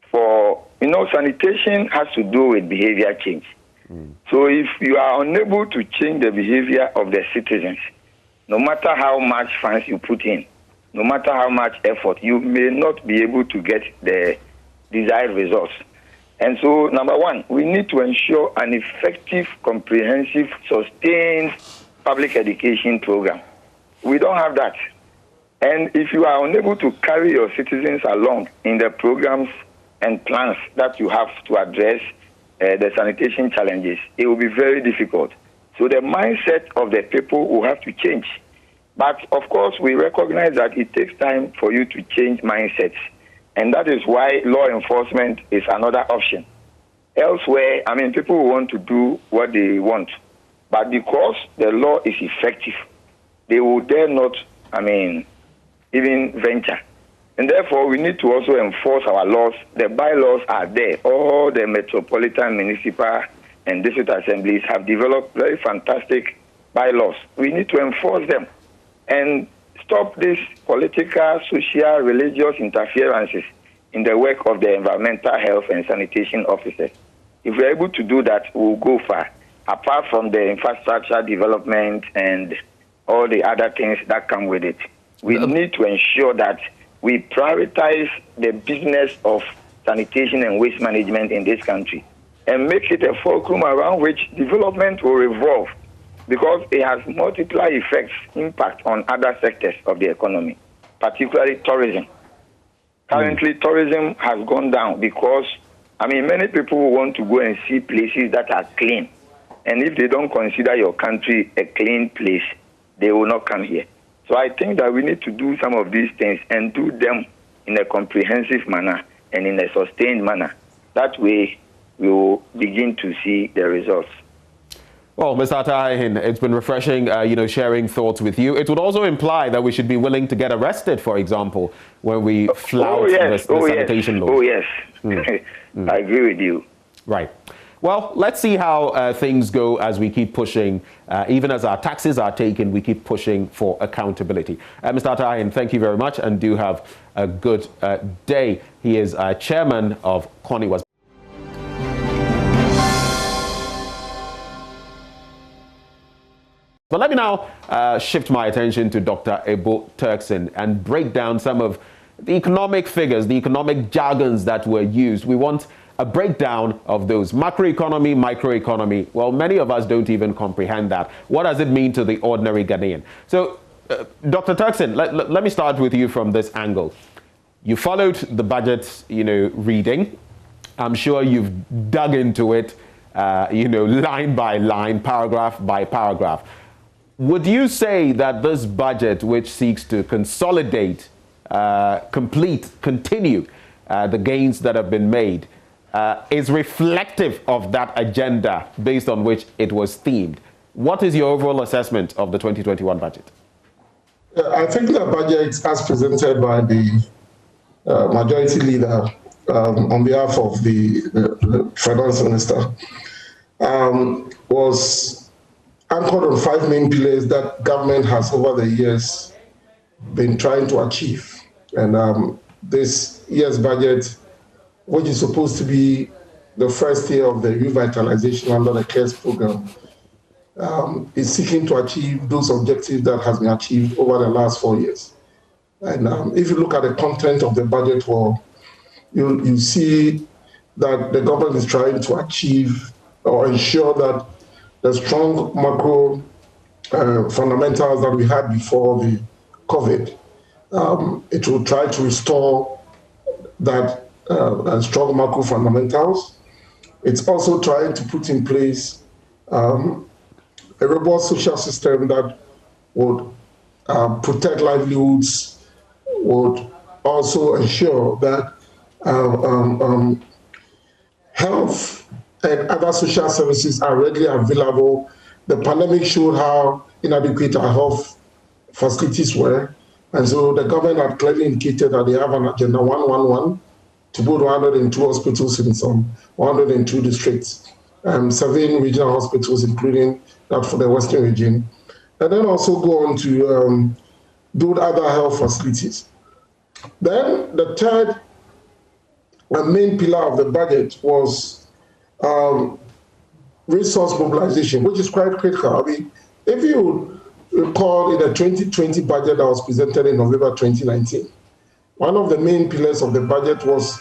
for, sanitation has to do with behavior change. So if you are unable to change the behavior of the citizens, no matter how much funds you put in, no matter how much effort, you may not be able to get the desired results. And so, number one, we need to ensure an effective, comprehensive, sustained public education program. We don't have that. And if you are unable to carry your citizens along in the programs and plans that you have to address the sanitation challenges, it will be very difficult. So the mindset of the people will have to change. But of course, we recognize that it takes time for you to change mindsets. And that is why law enforcement is another option. Elsewhere, people will want to do what they want. But because the law is effective, they will dare not, even venture. And therefore, we need to also enforce our laws. The bylaws are there. All the metropolitan, municipal, and district assemblies have developed very fantastic bylaws. We need to enforce them and stop these political, social, religious interferences in the work of the environmental health and sanitation officers. If we're able to do that, we'll go far, apart from the infrastructure development and all the other things that come with it. We need to ensure that we prioritize the business of sanitation and waste management in this country and make it a fulcrum around which development will revolve, because it has multiple effects, impact on other sectors of the economy, particularly tourism. Currently, tourism has gone down because, many people want to go and see places that are clean. And if they don't consider your country a clean place, they will not come here. So I think that we need to do some of these things and do them in a comprehensive manner and in a sustained manner. That way, we will begin to see the results. Well, Mr. Atahin, it's been refreshing, sharing thoughts with you. It would also imply that we should be willing to get arrested, for example, when we flout the sanitation law. Oh, yes. I agree with you. Right. Well, let's see how things go as we keep pushing. Even as our taxes are taken, we keep pushing for accountability. Mr. Atahin, thank you very much, and do have a good day. He is chairman of Koniwas. But let me now shift my attention to Dr. Ebo Turkson and break down some of the economic figures, the economic jargons that were used. We want a breakdown of those. Macroeconomy, microeconomy. Well, many of us don't even comprehend that. What does it mean to the ordinary Ghanaian? So, Dr. Turkson, let me start with you from this angle. You followed the budget, reading. I'm sure you've dug into it, line by line, paragraph by paragraph. Would you say that this budget, which seeks to consolidate, continue the gains that have been made, is reflective of that agenda based on which it was themed? What is your overall assessment of the 2021 budget? I think the budget, as presented by the majority leader on behalf of the finance minister, was anchored on 5 main pillars that government has over the years been trying to achieve. And this year's budget, which is supposed to be the first year of the revitalization under the CARES program, is seeking to achieve those objectives that has been achieved over the last 4 years. And if you look at the content of the budget, well, you see that the government is trying to achieve or ensure that the strong macro fundamentals that we had before the COVID, it will try to restore that strong macro fundamentals. It's also trying to put in place a robust social system that would protect livelihoods, would also ensure that health and other social services are readily available. The pandemic showed how inadequate our health facilities were. And so the government had clearly indicated that they have an agenda 111 to build 102 hospitals in some 102 districts, 7 regional hospitals, including that for the Western region, and then also go on to build other health facilities. Then the third main pillar of the budget was resource mobilization, which is quite critical. I mean, if you recall in the 2020 budget that was presented in November 2019, one of the main pillars of the budget was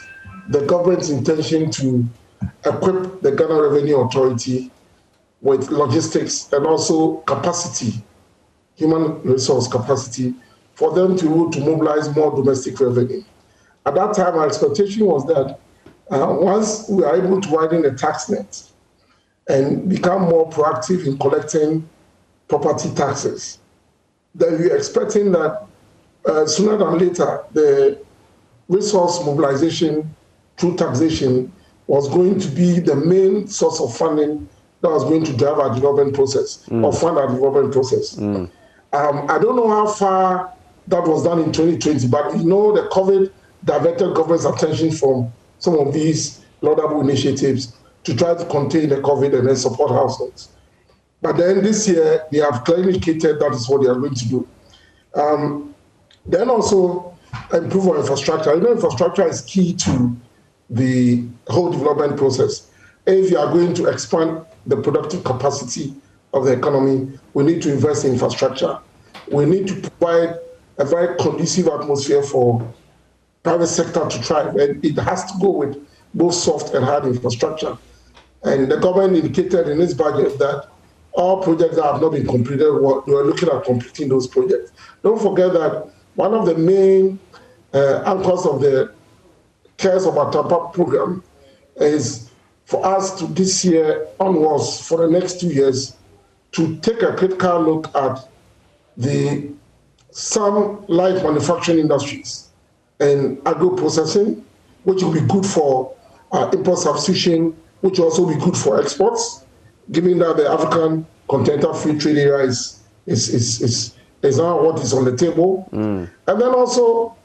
the government's intention to equip the Ghana Revenue Authority with logistics and also capacity, human resource capacity, for them to mobilize more domestic revenue. At that time, our expectation was that once we are able to widen the tax net and become more proactive in collecting property taxes, then we're expecting that sooner than later, the resource mobilization through taxation was going to be the main source of funding that was going to drive our development process, or fund our development process. I don't know how far that was done in 2020, but we know the COVID diverted government's attention from some of these laudable initiatives to try to contain the COVID and then support households. But then this year, they have clearly indicated that is what they are going to do. Then also improve our infrastructure. You know, infrastructure is key to the whole development process. If you are going to expand the productive capacity of the economy, we need to invest in infrastructure. We need to provide a very conducive atmosphere for private sector to thrive, and it has to go with both soft and hard infrastructure. And the government indicated in its budget that all projects that have not been completed, we are looking at completing those projects. Don't forget that one of the main anchors of the CARES of our TAPA program is for us to this year onwards, for the next 2 years, to take a critical look at some light manufacturing industries and agro-processing, which will be good for import substitution, which will also be good for exports, given that the African Continental Free Trade Area is now what is on the table. And then also,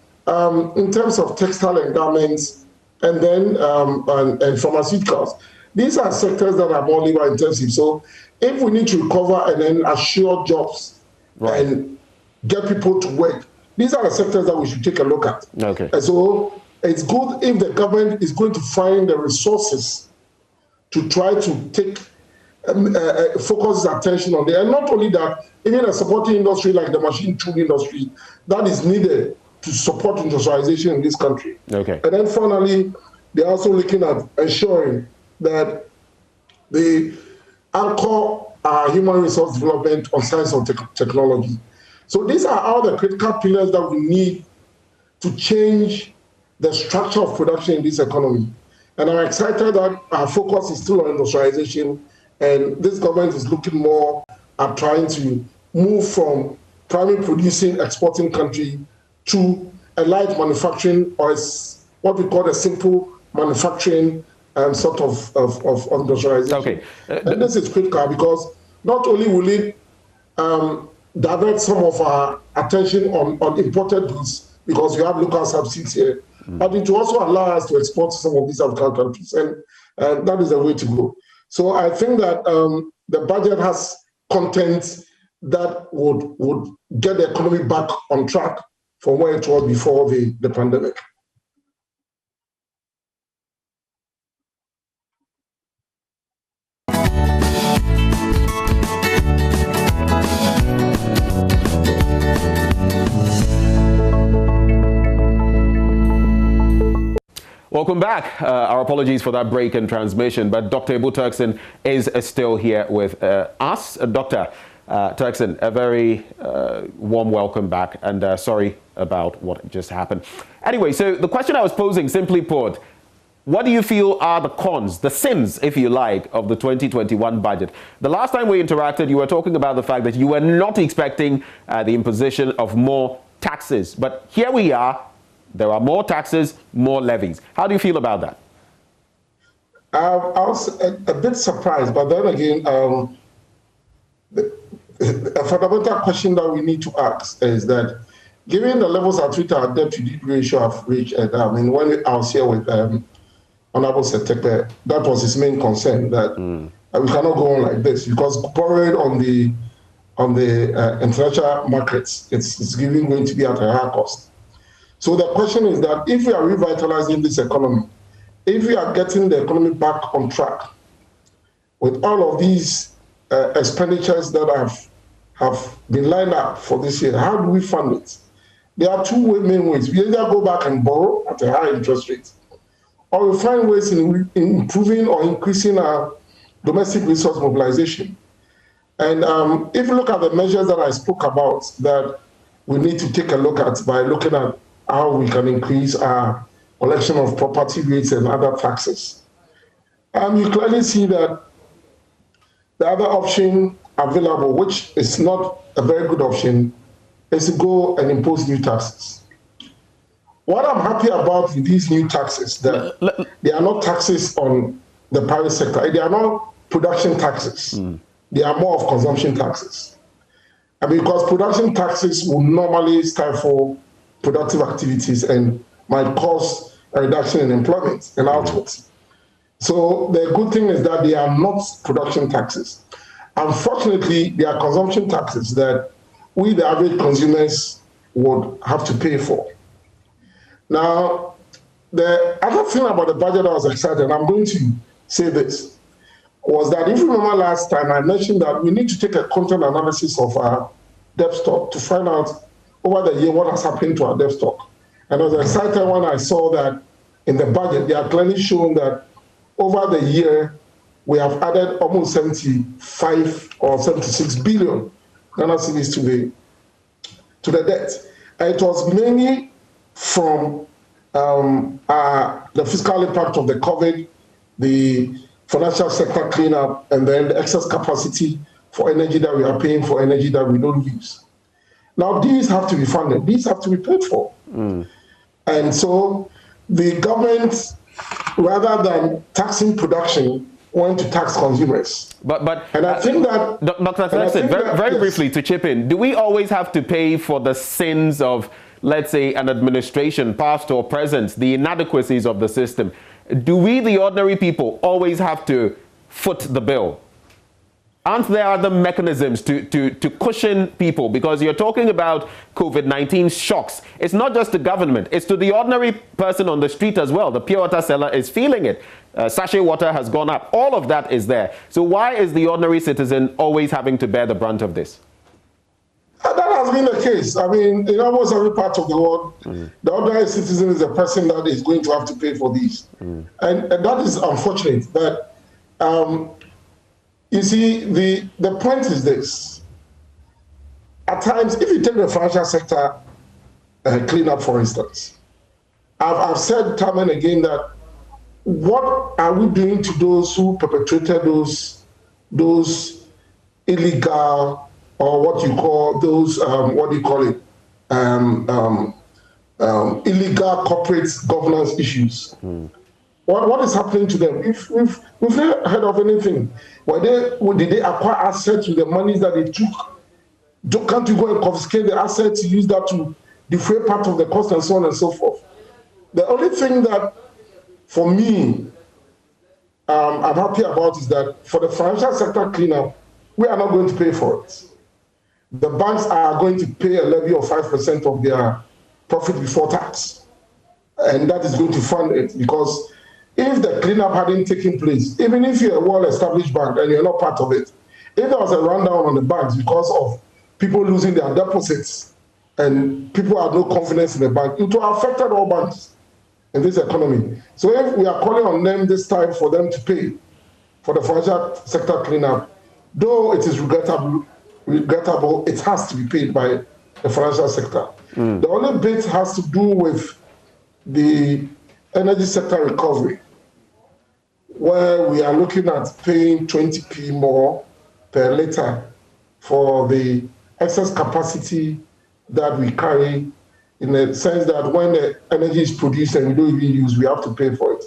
in terms of textile and garments, and then and pharmaceuticals, these are sectors that are more labor intensive. So if we need to recover and then assure jobs and get people to work, these are the sectors that we should take a look at. Okay. And so it's good if the government is going to find the resources to try to take focus attention on it. And not only that, even a supporting industry like the machine tool industry, that is needed to support industrialization in this country. Okay. And then finally, they're also looking at ensuring that they anchor human resource development on science and technology. So these are all the critical pillars that we need to change the structure of production in this economy. And I'm excited that our focus is still on industrialization, and this government is looking more at trying to move from primary producing, exporting country to a light manufacturing, or what we call a simple manufacturing sort of industrialization. Okay. And this is critical because not only will it divert some of our attention on imported goods, because we have local subsidies here, but it will also allow us to export to some of these African countries, and that is the way to go. So I think that the budget has content that would get the economy back on track from where it was before the pandemic. Welcome back. Our apologies for that break in transmission, but Dr. Ibu Turkson is still here with us. Dr. Turkson, a very warm welcome back, and sorry about what just happened. Anyway, so the question I was posing, simply put, what do you feel are the cons, the sins, if you like, of the 2021 budget? The last time we interacted, you were talking about the fact that you were not expecting the imposition of more taxes, but here we are. There are more taxes, more levies. How do you feel about that? I was a bit surprised, but then again, a fundamental question that we need to ask is that, given the levels at which our debt-to-GDP ratio have reached, and when I was here with Honorable Setekpe, that was his main concern, that we cannot go on like this, because borrowing on the international markets, it's going to be at a higher cost. So the question is that if we are revitalizing this economy, if we are getting the economy back on track with all of these expenditures that have been lined up for this year, how do we fund it? There are two main ways. We either go back and borrow at a high interest rate, or we find ways in improving or increasing our domestic resource mobilization. And if you look at the measures that I spoke about that we need to take a look at by looking at how we can increase our collection of property rates and other taxes. You clearly see that the other option available, which is not a very good option, is to go and impose new taxes. What I'm happy about with these new taxes, that they are not taxes on the private sector. They are not production taxes. They are more of consumption taxes. And because production taxes will normally stifle productive activities and might cause a reduction in employment and output. So the good thing is that they are not production taxes. Unfortunately, they are consumption taxes that we, the average consumers, would have to pay for. Now, the other thing about the budget I was excited, and I'm going to say this, was that if you remember last time, I mentioned that we need to take a content analysis of our debt stock to find out over the year what has happened to our debt stock. And I was excited when I saw that in the budget, they are clearly showing that over the year, we have added almost 75 or 76 billion Ghana cedis to the debt. And it was mainly from the fiscal impact of the COVID, the financial sector cleanup, and then the excess capacity for energy that we are paying for energy that we don't use. Now, these have to be funded. These have to be paid for. And so the government, rather than taxing production, went to tax consumers. And I think that... Dr. Turkson, very briefly to chip in, do we always have to pay for the sins of, let's say, an administration, past or present, the inadequacies of the system? Do we, the ordinary people, always have to foot the bill? Aren't there other mechanisms to cushion people? Because you're talking about COVID-19 shocks. It's not just the government. It's to the ordinary person on the street as well. The pure water seller is feeling it. Sachet water has gone up. All of that is there. So why is the ordinary citizen always having to bear the brunt of this? That has been the case. I mean, in almost every part of the world, the ordinary citizen is a person that is going to have to pay for these. And that is unfortunate. But you see, the point is this. At times, if you take the financial sector cleanup, for instance, I've said time and again that what are we doing to those who perpetrated those illegal, or what you call those, illegal corporate governance issues? What is happening to them? We've never heard of anything. Did they acquire assets with the money that they took? Can't you go and confiscate the assets, use that to defray part of the cost and so on and so forth? The only thing that, for me, I'm happy about is that for the financial sector cleanup, we are not going to pay for it. The banks are going to pay a levy of 5% of their profit before tax. And that is going to fund it, because if the cleanup hadn't taken place, even if you're a well-established bank and you're not part of it, if there was a rundown on the banks because of people losing their deposits and people had no confidence in the bank, it would have affected all banks in this economy. So if we are calling on them this time for them to pay for the financial sector cleanup, though it is regrettable, it has to be paid by the financial sector. The only bit has to do with the energy sector recovery, where we are looking at paying 20p more per litre for the excess capacity that we carry, in the sense that when the energy is produced and we don't even use, we have to pay for it.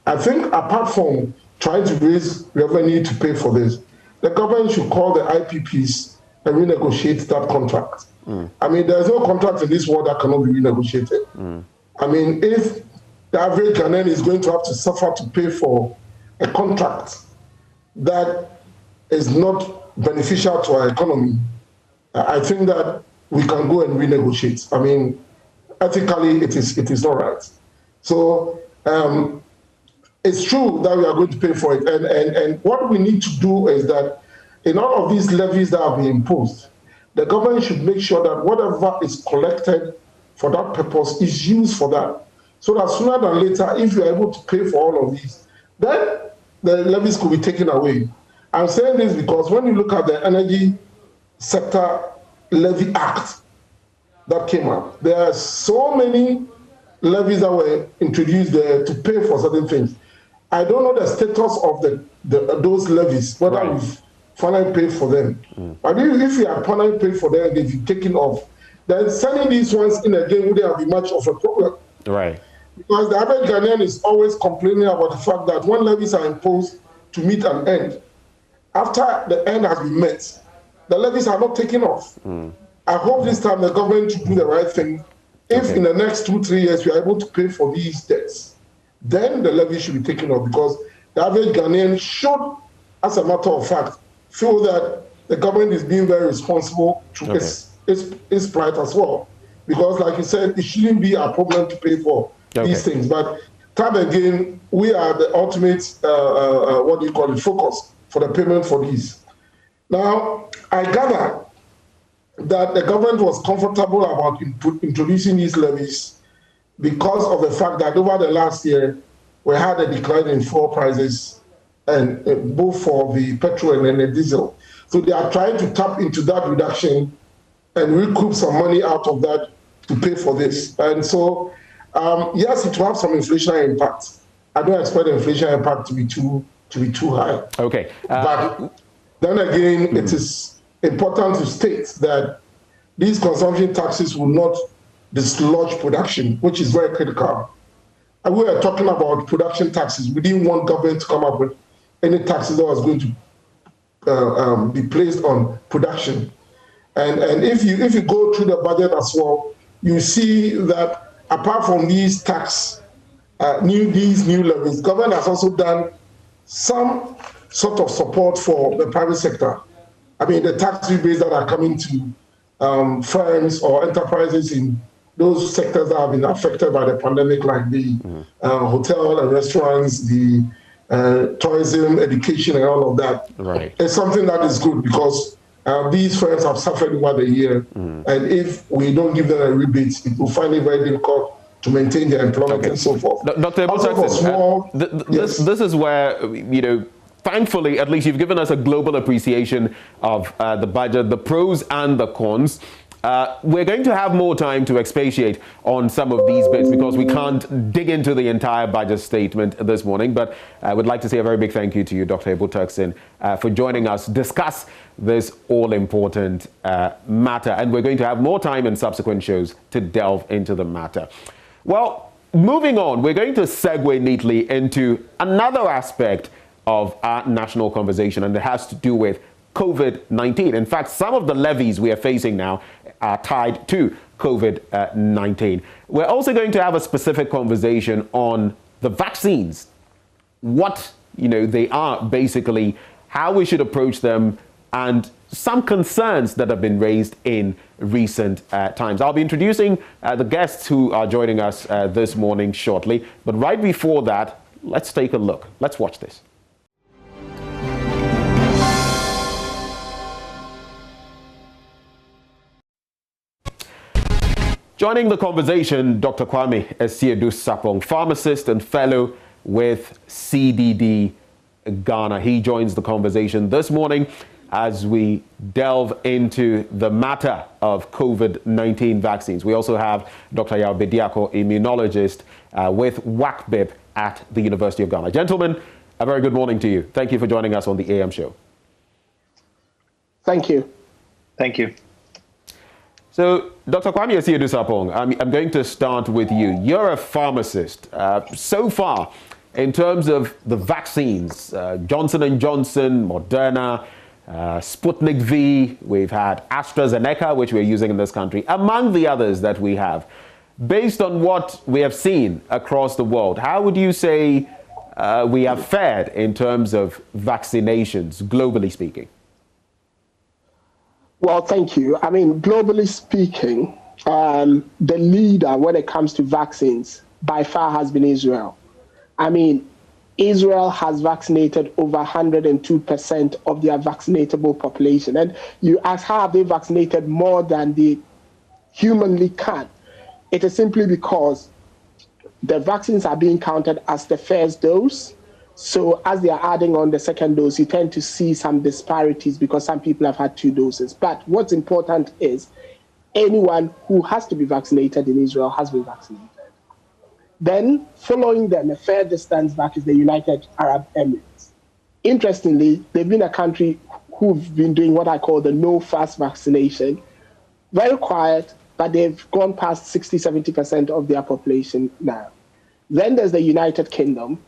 I think apart from trying to raise revenue to pay for this, the government should call the IPPs and renegotiate that contract. I mean, there's no contract in this world that cannot be renegotiated. I mean, if the average Ghanaian is going to have to suffer to pay for a contract that is not beneficial to our economy, I think that we can go and renegotiate. I mean, ethically, it is not right. So it's true that we are going to pay for it. And what we need to do is that in all of these levies that have been imposed, the government should make sure that whatever is collected for that purpose is used for that. So that sooner than later, if you are able to pay for all of these, then the levies could be taken away. I'm saying this because when you look at the Energy Sector Levy Act that came up, there are so many levies that were introduced there to pay for certain things. I don't know the status of those levies, whether we've finally paid for them. But if we are finally paid for them, they've been taken off, then sending these ones in again wouldn't have been much of a problem. Right. Because the average Ghanaian is always complaining about the fact that when levies are imposed to meet an end, after the end has been met, the levies are not taken off. I hope this time the government should do the right thing. If in the next 2-3 years we are able to pay for these debts, then the levy should be taken off, because the average Ghanaian should, as a matter of fact, feel that the government is being very responsible to its plight as well. Because like you said, it shouldn't be a problem to pay for these things. But time again, we are the ultimate, focus for the payment for these. Now, I gather that the government was comfortable about introducing these levies because of the fact that over the last year, we had a decline in fuel prices, and both for the petrol and the diesel. So they are trying to tap into that reduction and recoup some money out of that to pay for this. And so, yes, it will have some inflationary impact. I don't expect the inflationary impact to be too high. Okay. But then again, it is important to state that these consumption taxes will not dislodge production, which is very critical. And we are talking about production taxes. We didn't want government to come up with any taxes that was going to be placed on production. And if you go through the budget as well, you see that apart from these these new levies, government has also done some sort of support for the private sector. I mean, the tax rebates that are coming to firms or enterprises in those sectors that have been affected by the pandemic, like the hotel and restaurants, the tourism, education, and all of that. Right. It's something that is good, because these firms have suffered over the year, and if we don't give them a rebate, it will find it very difficult to maintain their employment and so forth. Dr. Ebutaxin, this is where, thankfully, at least you've given us a global appreciation of the budget, the pros and the cons. We're going to have more time to expatiate on some of these bits, because we can't dig into the entire budget statement this morning. But I would like to say a very big thank you to you, Dr. Ebutaxin, for joining us, discuss this all-important matter. And we're going to have more time in subsequent shows to delve into the matter. Well, moving on, we're going to segue neatly into another aspect of our national conversation, and it has to do with COVID-19. In fact, some of the levies we are facing now are tied to COVID-19. We're also going to have a specific conversation on the vaccines, what they are basically, how we should approach them, and some concerns that have been raised in recent times. I'll be introducing the guests who are joining us this morning shortly, but right before that, let's take a look. Let's watch this. Joining the conversation, Dr. Kwame Essiedu-Sarpong, pharmacist and fellow with CDD Ghana. He joins the conversation this morning as we delve into the matter of COVID-19 vaccines. We also have Dr. Yao Bediako, immunologist with WACBIP at the University of Ghana. Gentlemen, a very good morning to you. Thank you for joining us on the AM show. Thank you. Thank you. So, Dr. Kwame Essiedu-Sarpong, I'm going to start with you. You're a pharmacist. So far, in terms of the vaccines, Johnson & Johnson, Moderna, Sputnik V, we've had AstraZeneca, which we're using in this country, among the others that we have. Based on what we have seen across the world, how would you say we have fared in terms of vaccinations, globally speaking? Well, thank you. I mean, globally speaking, the leader when it comes to vaccines by far has been Israel. I mean, Israel has vaccinated over 102% of their vaccinatable population. And you ask, how have they vaccinated more than they humanly can? It is simply because the vaccines are being counted as the first dose. So as they are adding on the second dose, you tend to see some disparities because some people have had 2 doses. But what's important is anyone who has to be vaccinated in Israel has been vaccinated. Then following them, a fair distance back is the United Arab Emirates. Interestingly, they've been a country who've been doing what I call the no-fuss vaccination. Very quiet, but they've gone past 60-70% of their population now. Then there's the United Kingdom,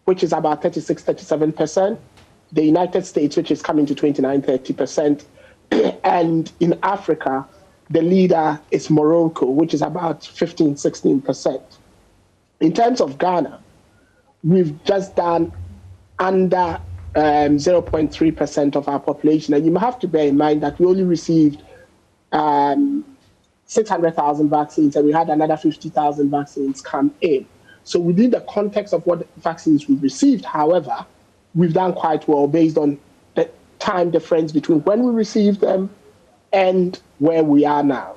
which is about 36-37%. The United States, which is coming to 29-30%. And in Africa, the leader is Morocco, which is about 15-16%. In terms of Ghana, we've just done under 0.3% of our population. And you have to bear in mind that we only received 600,000 vaccines, and we had another 50,000 vaccines come in. So within the context of what vaccines we've received, however, we've done quite well based on the time difference between when we received them and where we are now.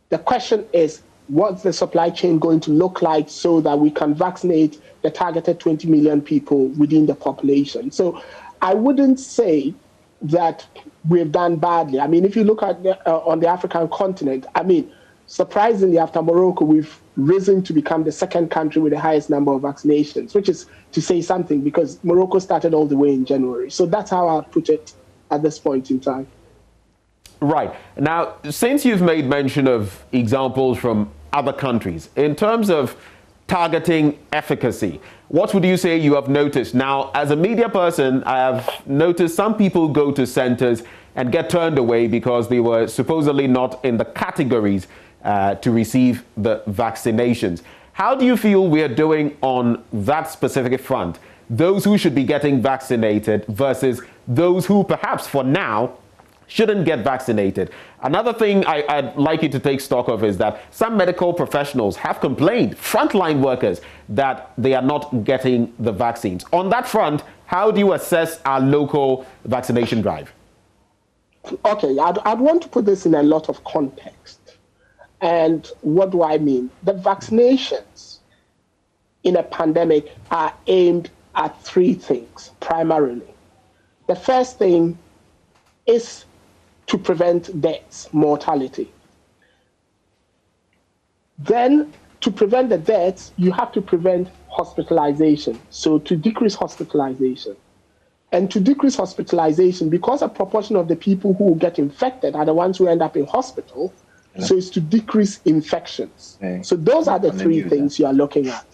The question is, what's the supply chain going to look like so that we can vaccinate the targeted 20 million people within the population? So I wouldn't say that we've done badly. I mean, if you look at on the African continent, I mean, surprisingly, after Morocco, we've risen to become the second country with the highest number of vaccinations, which is to say something because Morocco started all the way in January. So that's how I'll put it at this point in time. Right. Now, since you've made mention of examples from other countries, in terms of targeting efficacy, what would you say you have noticed? Now, as a media person, I have noticed some people go to centers and get turned away because they were supposedly not in the categories to receive the vaccinations. How do you feel we are doing on that specific front? Those who should be getting vaccinated versus those who perhaps for now shouldn't get vaccinated. Another thing I'd like you to take stock of is that some medical professionals have complained, frontline workers, that they are not getting the vaccines. On that front, how do you assess our local vaccination drive? Okay, I'd want to put this in a lot of context. And what do I mean? The vaccinations in a pandemic are aimed at 3 things, primarily. The first thing is to prevent deaths, mortality. Then, to prevent the deaths, you have to prevent hospitalization. So to decrease hospitalization. And to decrease hospitalization, because a proportion of the people who get infected are the ones who end up in hospital, so it's to decrease infections. So those are the 3 things you are looking at.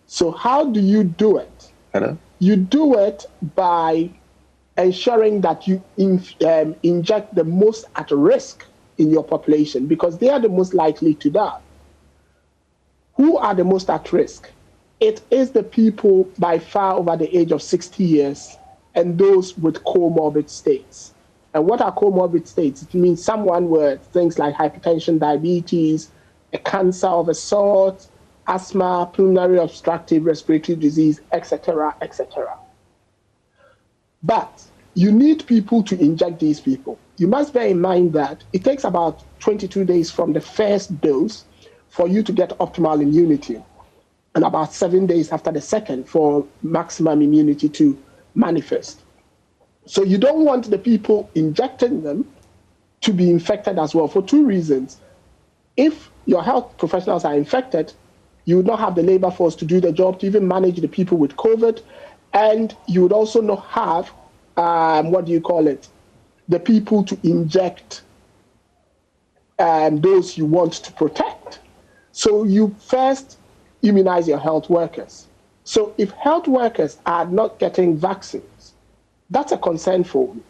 So how do you do it? You do it by ensuring that you inject the most at risk in your population, because they are the most likely to die. Who are the most at risk? It is the people by far over the age of 60 years and those with comorbid states. And what are comorbid states? It means someone with things like hypertension, diabetes, a cancer of a sort, asthma, pulmonary obstructive respiratory disease, etc., etc. But you need people to inject these people. You must bear in mind that it takes about 22 days from the first dose for you to get optimal immunity, and about 7 days after the second for maximum immunity to manifest. So you don't want the people injecting them to be infected as well for two reasons. If your health professionals are infected, you would not have the labor force to do the job to even manage the people with COVID, and you would also not have, the people to inject those you want to protect. So you first immunize your health workers. So if health workers are not getting vaccines, that's a concern for me.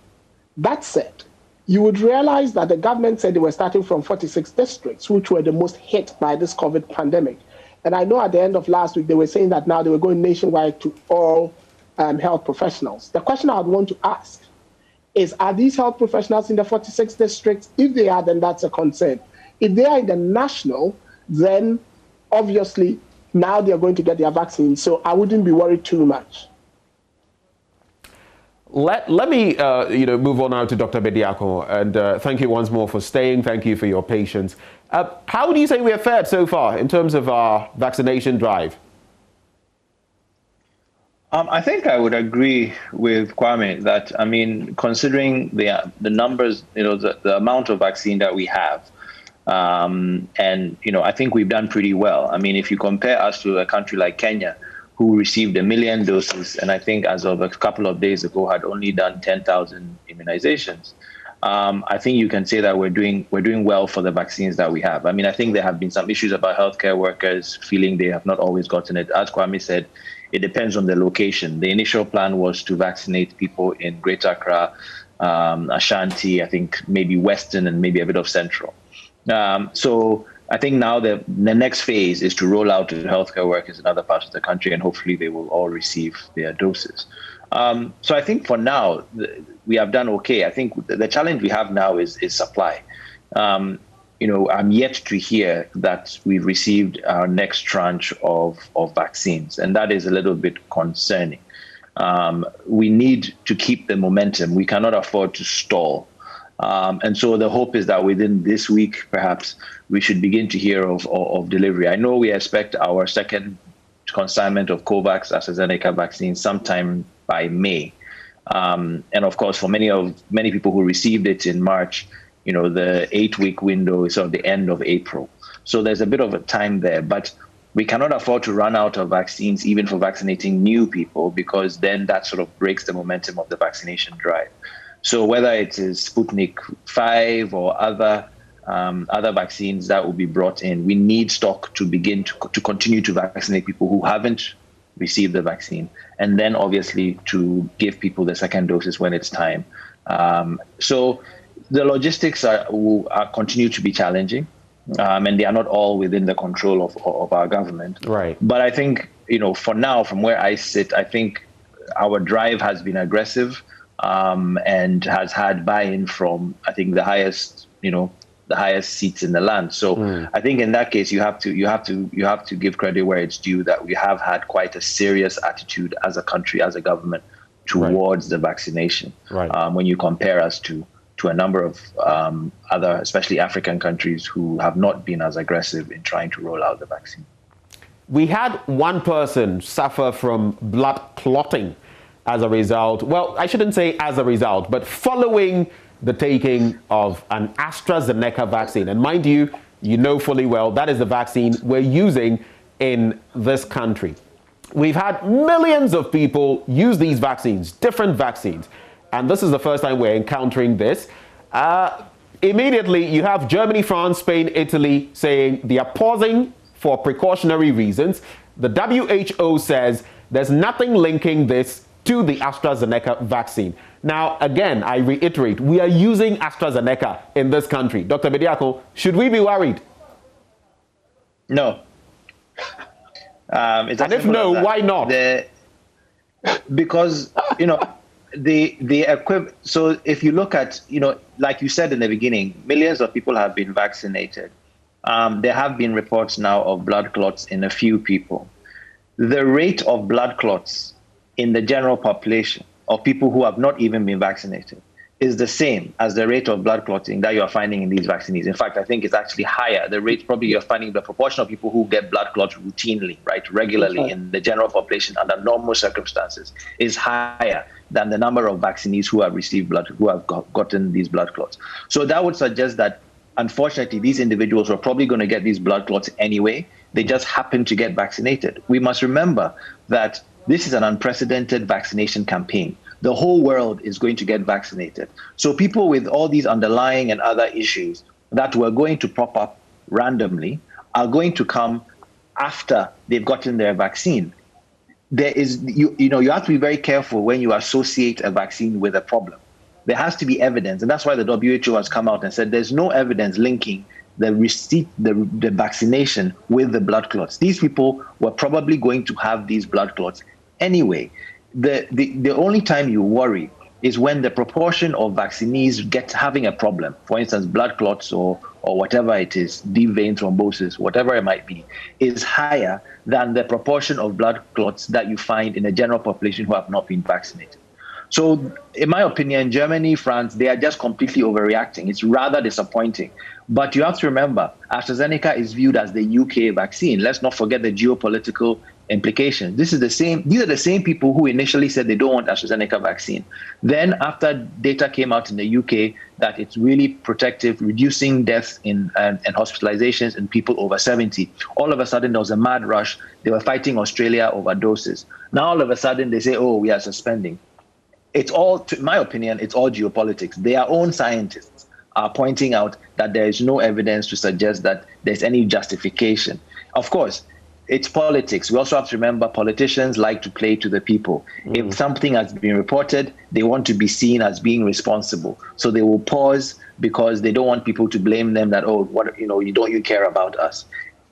That said, you would realize that the government said they were starting from 46 districts, which were the most hit by this COVID pandemic. And I know at the end of last week, they were saying that now they were going nationwide to all health professionals. The question I would want to ask is, are these health professionals in the 46 districts? If they are, then that's a concern. If they are in the national, then obviously now they're going to get their vaccine. So I wouldn't be worried too much. Let me move on now to Dr. Bediako, and thank you once more for staying. Thank you for your patience. How do you say we have fared so far in terms of our vaccination drive? I think I would agree with Kwame that, I mean, considering the numbers, the amount of vaccine that we have, and I think we've done pretty well. I mean, if you compare us to a country like Kenya, who received 1 million doses, and I think as of a couple of days ago had only done 10,000 immunizations. I think you can say that we're doing well for the vaccines that we have. I mean, I think there have been some issues about healthcare workers feeling they have not always gotten it. As Kwame said, it depends on the location. The initial plan was to vaccinate people in Greater Accra, Ashanti, I think maybe Western, and maybe a bit of Central. So I think now the next phase is to roll out to healthcare workers in other parts of the country, and hopefully they will all receive their doses. So I think for now, we have done okay. I think the challenge we have now is supply. I'm yet to hear that we've received our next tranche of vaccines, and that is a little bit concerning. We need to keep the momentum. We cannot afford to stall. And so the hope is that within this week, perhaps, we should begin to hear of delivery. I know we expect our second consignment of COVAX AstraZeneca vaccine sometime by May. And of course, for many people who received it in March, the 8-week window is sort of the end of April. So there's a bit of a time there, but we cannot afford to run out of vaccines, even for vaccinating new people, because then that sort of breaks the momentum of the vaccination drive. So whether it is Sputnik 5 or other vaccines that will be brought in, we need stock to begin to continue to vaccinate people who haven't received the vaccine, and then obviously to give people the second doses when it's time. So the logistics will continue to be challenging, and they are not all within the control of our government. Right. But I think, for now, from where I sit, I think our drive has been aggressive. And has had buy-in from, I think, the highest seats in the land. So I think in that case, you have to give credit where it's due, that we have had quite a serious attitude as a country, as a government, towards the vaccination. Right. When you compare us to a number of other, especially African countries, who have not been as aggressive in trying to roll out the vaccine. We had one person suffer from blood clotting as a result, well, I shouldn't say as a result, but following the taking of an AstraZeneca vaccine. And mind you, you know fully well that is the vaccine we're using in this country. We've had millions of people use these vaccines, different vaccines, and this is the first time we're encountering this. Immediately, you have Germany, France, Spain, Italy saying they are pausing for precautionary reasons. The WHO says there's nothing linking this to the AstraZeneca vaccine. Now, again, I reiterate, we are using AstraZeneca in this country. Dr. Bediako, should we be worried? No. And if no, why not? Because, So if you look at, like you said in the beginning, millions of people have been vaccinated. There have been reports now of blood clots in a few people. The rate of blood clots in the general population of people who have not even been vaccinated is the same as the rate of blood clotting that you're finding in these vaccines. In fact, I think it's actually higher. The rate probably you're finding the proportion of people who get blood clots routinely, right, regularly in the general population under normal circumstances is higher than the number of vaccinees who have received who have gotten these blood clots. So that would suggest that, unfortunately, these individuals are probably going to get these blood clots anyway. They just happen to get vaccinated. We must remember that this is an unprecedented vaccination campaign. The whole world is going to get vaccinated. So people with all these underlying and other issues that were going to pop up randomly are going to come after they've gotten their vaccine. There is, you have to be very careful when you associate a vaccine with a problem. There has to be evidence, and that's why the WHO has come out and said there's no evidence linking the vaccination with the blood clots. These people were probably going to have these blood clots anyway. The only time you worry is when the proportion of vaccinees having a problem, for instance, blood clots or whatever it is, deep vein thrombosis, whatever it might be, is higher than the proportion of blood clots that you find in the general population who have not been vaccinated. So, in my opinion, Germany, France, they are just completely overreacting. It's rather disappointing. But you have to remember, AstraZeneca is viewed as the UK vaccine. Let's not forget the geopolitical implications. These are the same people who initially said they don't want AstraZeneca vaccine. Then, after data came out in the UK that it's really protective, reducing deaths and hospitalizations in people over 70, all of a sudden there was a mad rush. They were fighting Australia over doses. Now, all of a sudden, they say, oh, we are suspending. It's all, in my opinion, it's all geopolitics. Their own scientists are pointing out that there is no evidence to suggest that there's any justification. Of course, it's politics. We also have to remember politicians like to play to the people. If something has been reported, they want to be seen as being responsible. So they will pause because they don't want people to blame them that, you care about us.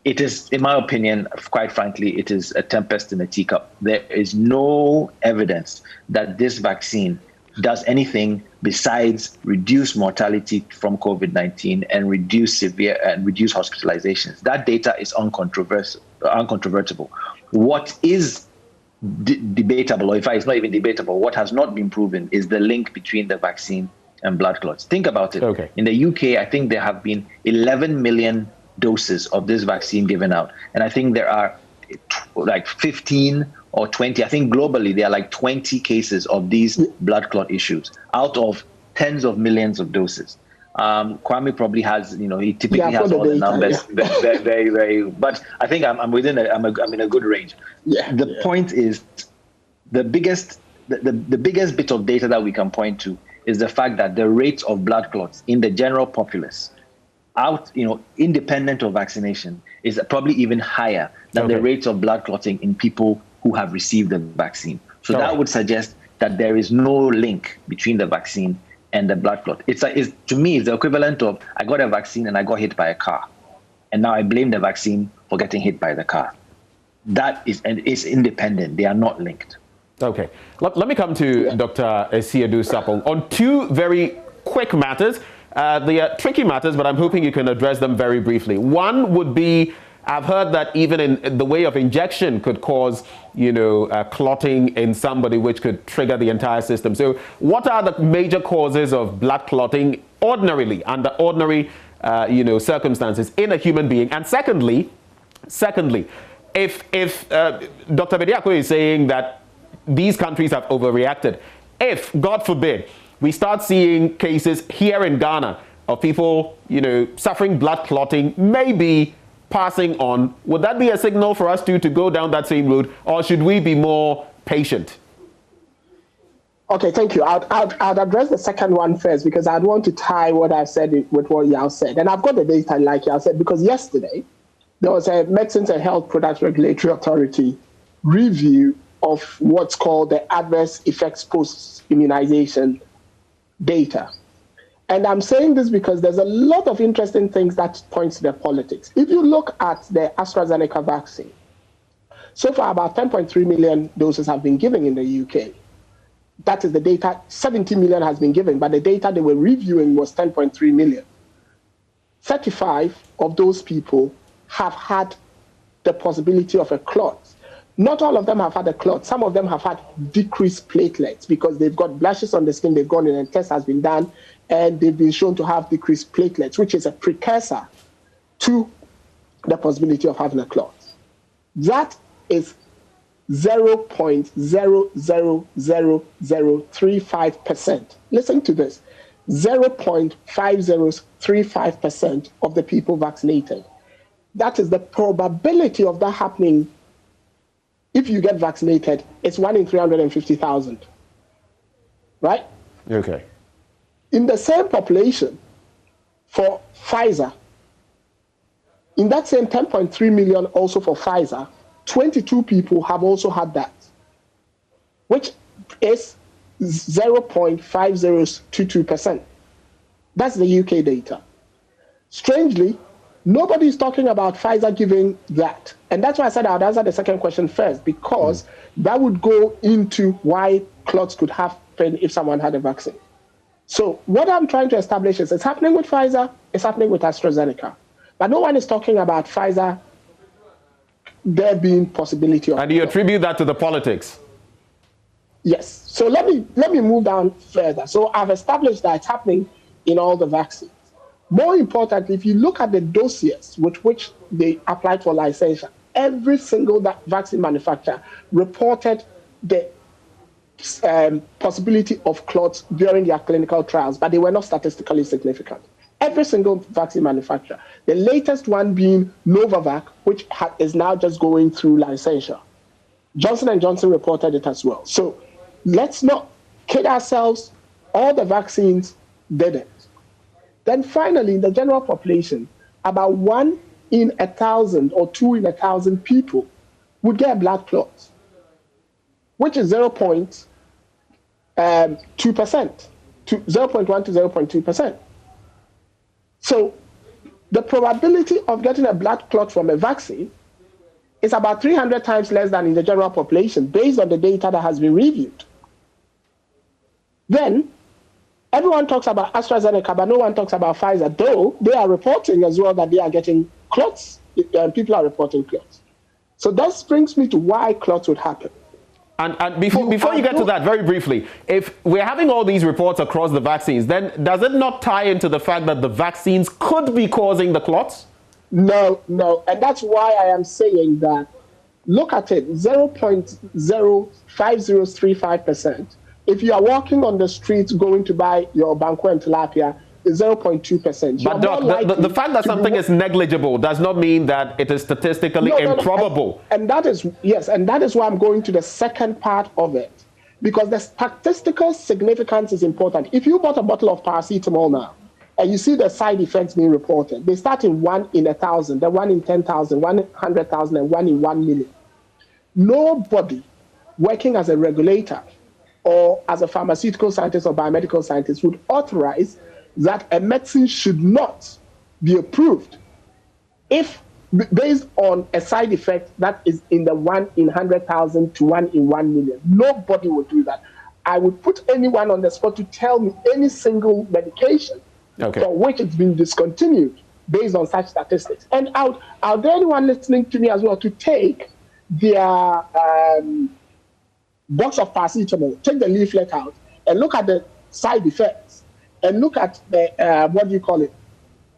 It is, in my opinion, quite frankly, it is a tempest in a teacup. There is no evidence that this vaccine does anything besides reduce mortality from COVID-19 and reduce hospitalizations. That data is uncontrovertible. What is debatable, or in fact, it's not even debatable, what has not been proven is the link between the vaccine and blood clots. Think about it. Okay. In the UK, I think there have been 11 million doses of this vaccine given out. And I think there are like 15 or 20, I think globally there are like 20 cases of these blood clot issues out of tens of millions of doses. Kwame probably has, he typically has all the numbers, very, very, but I think I'm in a good range. The point is, the biggest bit of data that we can point to is the fact that the rates of blood clots in the general populace, independent of vaccination, is probably even higher than the rates of blood clotting in people who have received the vaccine. So that would suggest that there is no link between the vaccine and the blood clot. To me, it's the equivalent of I got a vaccine and I got hit by a car, and now I blame the vaccine for getting hit by the car. That is independent. They are not linked. Okay. Let me come to Dr. Siedu Sapong on two very quick matters. They are tricky matters, but I'm hoping you can address them very briefly. One would be, I've heard that even in the way of injection could cause, clotting in somebody, which could trigger the entire system. So what are the major causes of blood clotting ordinarily, under ordinary, circumstances in a human being? And secondly, if Dr. Bediako is saying that these countries have overreacted, if, God forbid, we start seeing cases here in Ghana of people, suffering blood clotting, maybe passing on, would that be a signal for us to go down that same road, or should we be more patient? Okay, thank you. I'd address the second one first, because I'd want to tie what I said with what Yao said. And I've got the data like Yao said, because yesterday there was a Medicines and Health Products Regulatory Authority review of what's called the adverse effects post-immunization data. And I'm saying this because there's a lot of interesting things that points to the politics. If you look at the AstraZeneca vaccine, so far about 10.3 million doses have been given in the UK. That is the data. 70 million has been given, but the data they were reviewing was 10.3 million. 35 of those people have had the possibility of a clot. Not all of them have had a clot. Some of them have had decreased platelets because they've got blushes on the skin, they've gone in and a test has been done, and they've been shown to have decreased platelets, which is a precursor to the possibility of having a clot. That is 0.000035%. Listen to this. 0.5035% of the people vaccinated. That is the probability of that happening. If you get vaccinated, it's 1 in 350,000. Right? Okay. In the same population, for Pfizer, in that same 10.3 million also for Pfizer, 22 people have also had that, which is 0.5022%. That's the UK data. Strangely, nobody is talking about Pfizer giving that. And that's why I said I would answer the second question first, because that would go into why clots could happen if someone had a vaccine. So what I'm trying to establish is it's happening with Pfizer, it's happening with AstraZeneca. But no one is talking about Pfizer there being possibility of. And you attribute that to the politics? Yes. So let me move down further. So I've established that it's happening in all the vaccines. More importantly, if you look at the dossiers with which they applied for licensure, every single vaccine manufacturer reported the possibility of clots during their clinical trials, but they were not statistically significant. Every single vaccine manufacturer. The latest one being Novavax, which is now just going through licensure. Johnson & Johnson reported it as well. So let's not kid ourselves. All the vaccines did it. Then finally, in the general population, about 1 in 1,000 or 2 in 1,000 people would get blood clots, which is 0.2%, 0.1 to 0.2%. So the probability of getting a blood clot from a vaccine is about 300 times less than in the general population based on the data that has been reviewed. Then everyone talks about AstraZeneca, but no one talks about Pfizer, though they are reporting as well that they are getting clots. People are reporting clots. So that brings me to why clots would happen. And before you get to that, very briefly, if we're having all these reports across the vaccines, then does it not tie into the fact that the vaccines could be causing the clots? No. And that's why I am saying that, look at it, 0.05035%. If you are walking on the streets going to buy your banku and tilapia, is 0.2%. But Doc, the fact that something is negligible does not mean that it is statistically improbable. And that is, yes, and that is why I'm going to the second part of it. Because the statistical significance is important. If you bought a bottle of paracetamol now, and you see the side effects being reported, they start in 1 in 1,000, then 1 in 10,000, 1 in 100,000, and 1 in 1 million. Nobody working as a regulator or as a pharmaceutical scientist or biomedical scientist would authorize that a medicine should not be approved if based on a side effect that is in the 1 in 100,000 to 1 in 1 million. Nobody would do that. I would put anyone on the spot to tell me any single medication for which it's been discontinued based on such statistics. And are there anyone listening to me as well to take their box of paracetamol, take the leaflet out and look at the side effects and look at the, what do you call it?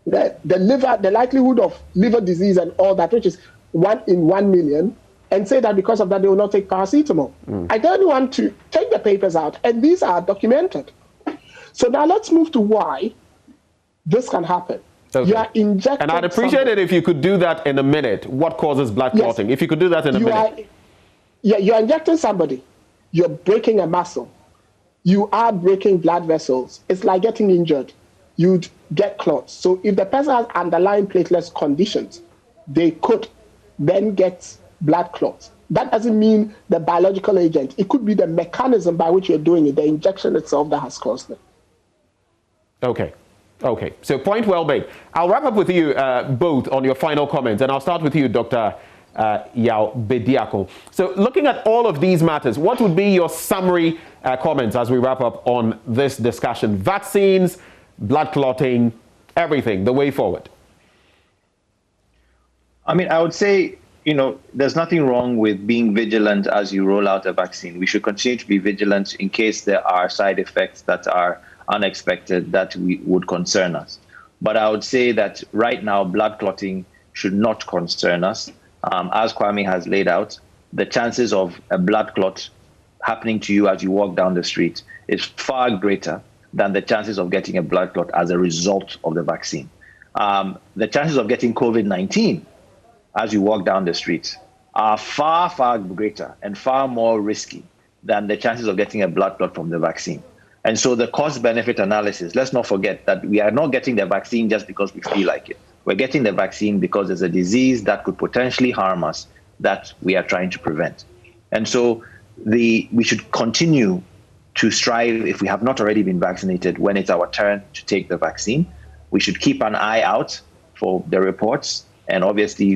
The liver, the likelihood of liver disease and all that, which is 1 in 1 million, and say that because of that they will not take paracetamol. I don't want to take the papers out, and these are documented. So now let's move to why this can happen. You are injecting. And I'd appreciate it if you could do that in a minute. What causes blood clotting? If you could do that in a minute. You're injecting somebody. You're breaking a muscle. You are breaking blood vessels. It's like getting injured. You'd get clots. So if the person has underlying platelet conditions, they could then get blood clots. That doesn't mean the biological agent. It could be the mechanism by which you're doing it, the injection itself that has caused it. Okay. So point well made. I'll wrap up with you both on your final comments, and I'll start with you, Dr. Yaw Bediako. So looking at all of these matters, what would be your summary comments as we wrap up on this discussion. Vaccines, blood clotting, everything, the way forward. I mean, I would say, there's nothing wrong with being vigilant as you roll out a vaccine. We should continue to be vigilant in case there are side effects that are unexpected that would concern us. But I would say that right now, blood clotting should not concern us. As Kwame has laid out, the chances of a blood clot happening to you as you walk down the street is far greater than the chances of getting a blood clot as a result of the vaccine. The chances of getting COVID-19 as you walk down the street are far, far greater and far more risky than the chances of getting a blood clot from the vaccine. And so the cost-benefit analysis, let's not forget that we are not getting the vaccine just because we feel like it. We're getting the vaccine because there's a disease that could potentially harm us that we are trying to prevent. And so we should continue to strive, if we have not already been vaccinated, when it's our turn to take the vaccine. We should keep an eye out for the reports and obviously,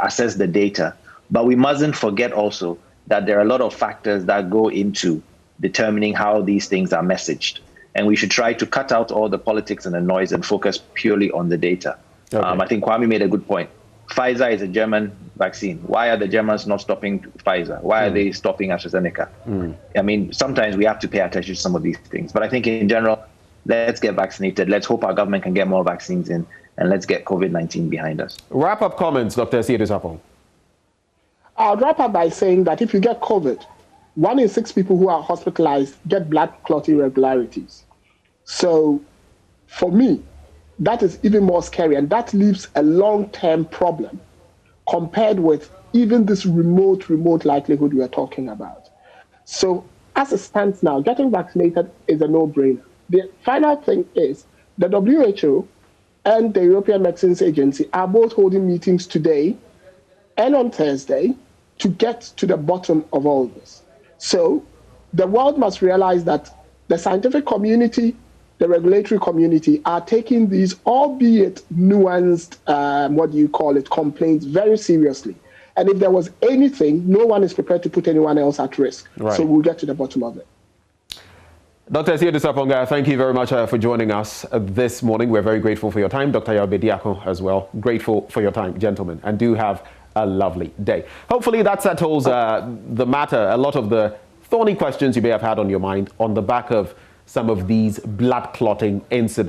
assess the data. But we mustn't forget also that there are a lot of factors that go into determining how these things are messaged. And we should try to cut out all the politics and the noise and focus purely on the data. Okay. I think Kwame made a good point. Pfizer is a German vaccine. Why are the Germans not stopping Pfizer? Why are they stopping AstraZeneca? I mean, sometimes we have to pay attention to some of these things. But I think in general, let's get vaccinated. Let's hope our government can get more vaccines in, and let's get COVID-19 behind us. Wrap-up comments, Dr. Siedusapong. I'll wrap up by saying that if you get COVID, 1 in 6 people who are hospitalized get blood clot irregularities. So for me, that is even more scary, and that leaves a long-term problem compared with even this remote likelihood we are talking about. So as it stands now, getting vaccinated is a no-brainer. The final thing is the WHO and the European Medicines Agency are both holding meetings today and on Thursday to get to the bottom of all this. So the world must realize that the scientific community, the regulatory community are taking these, albeit nuanced, complaints very seriously. And if there was anything, no one is prepared to put anyone else at risk. Right. So we'll get to the bottom of it. Dr. Siedusapong, thank you very much for joining us this morning. We're very grateful for your time. Dr. Yabediako as well. Grateful for your time, gentlemen, and do have a lovely day. Hopefully that settles the matter, a lot of the thorny questions you may have had on your mind on the back of some of these blood clotting incidents.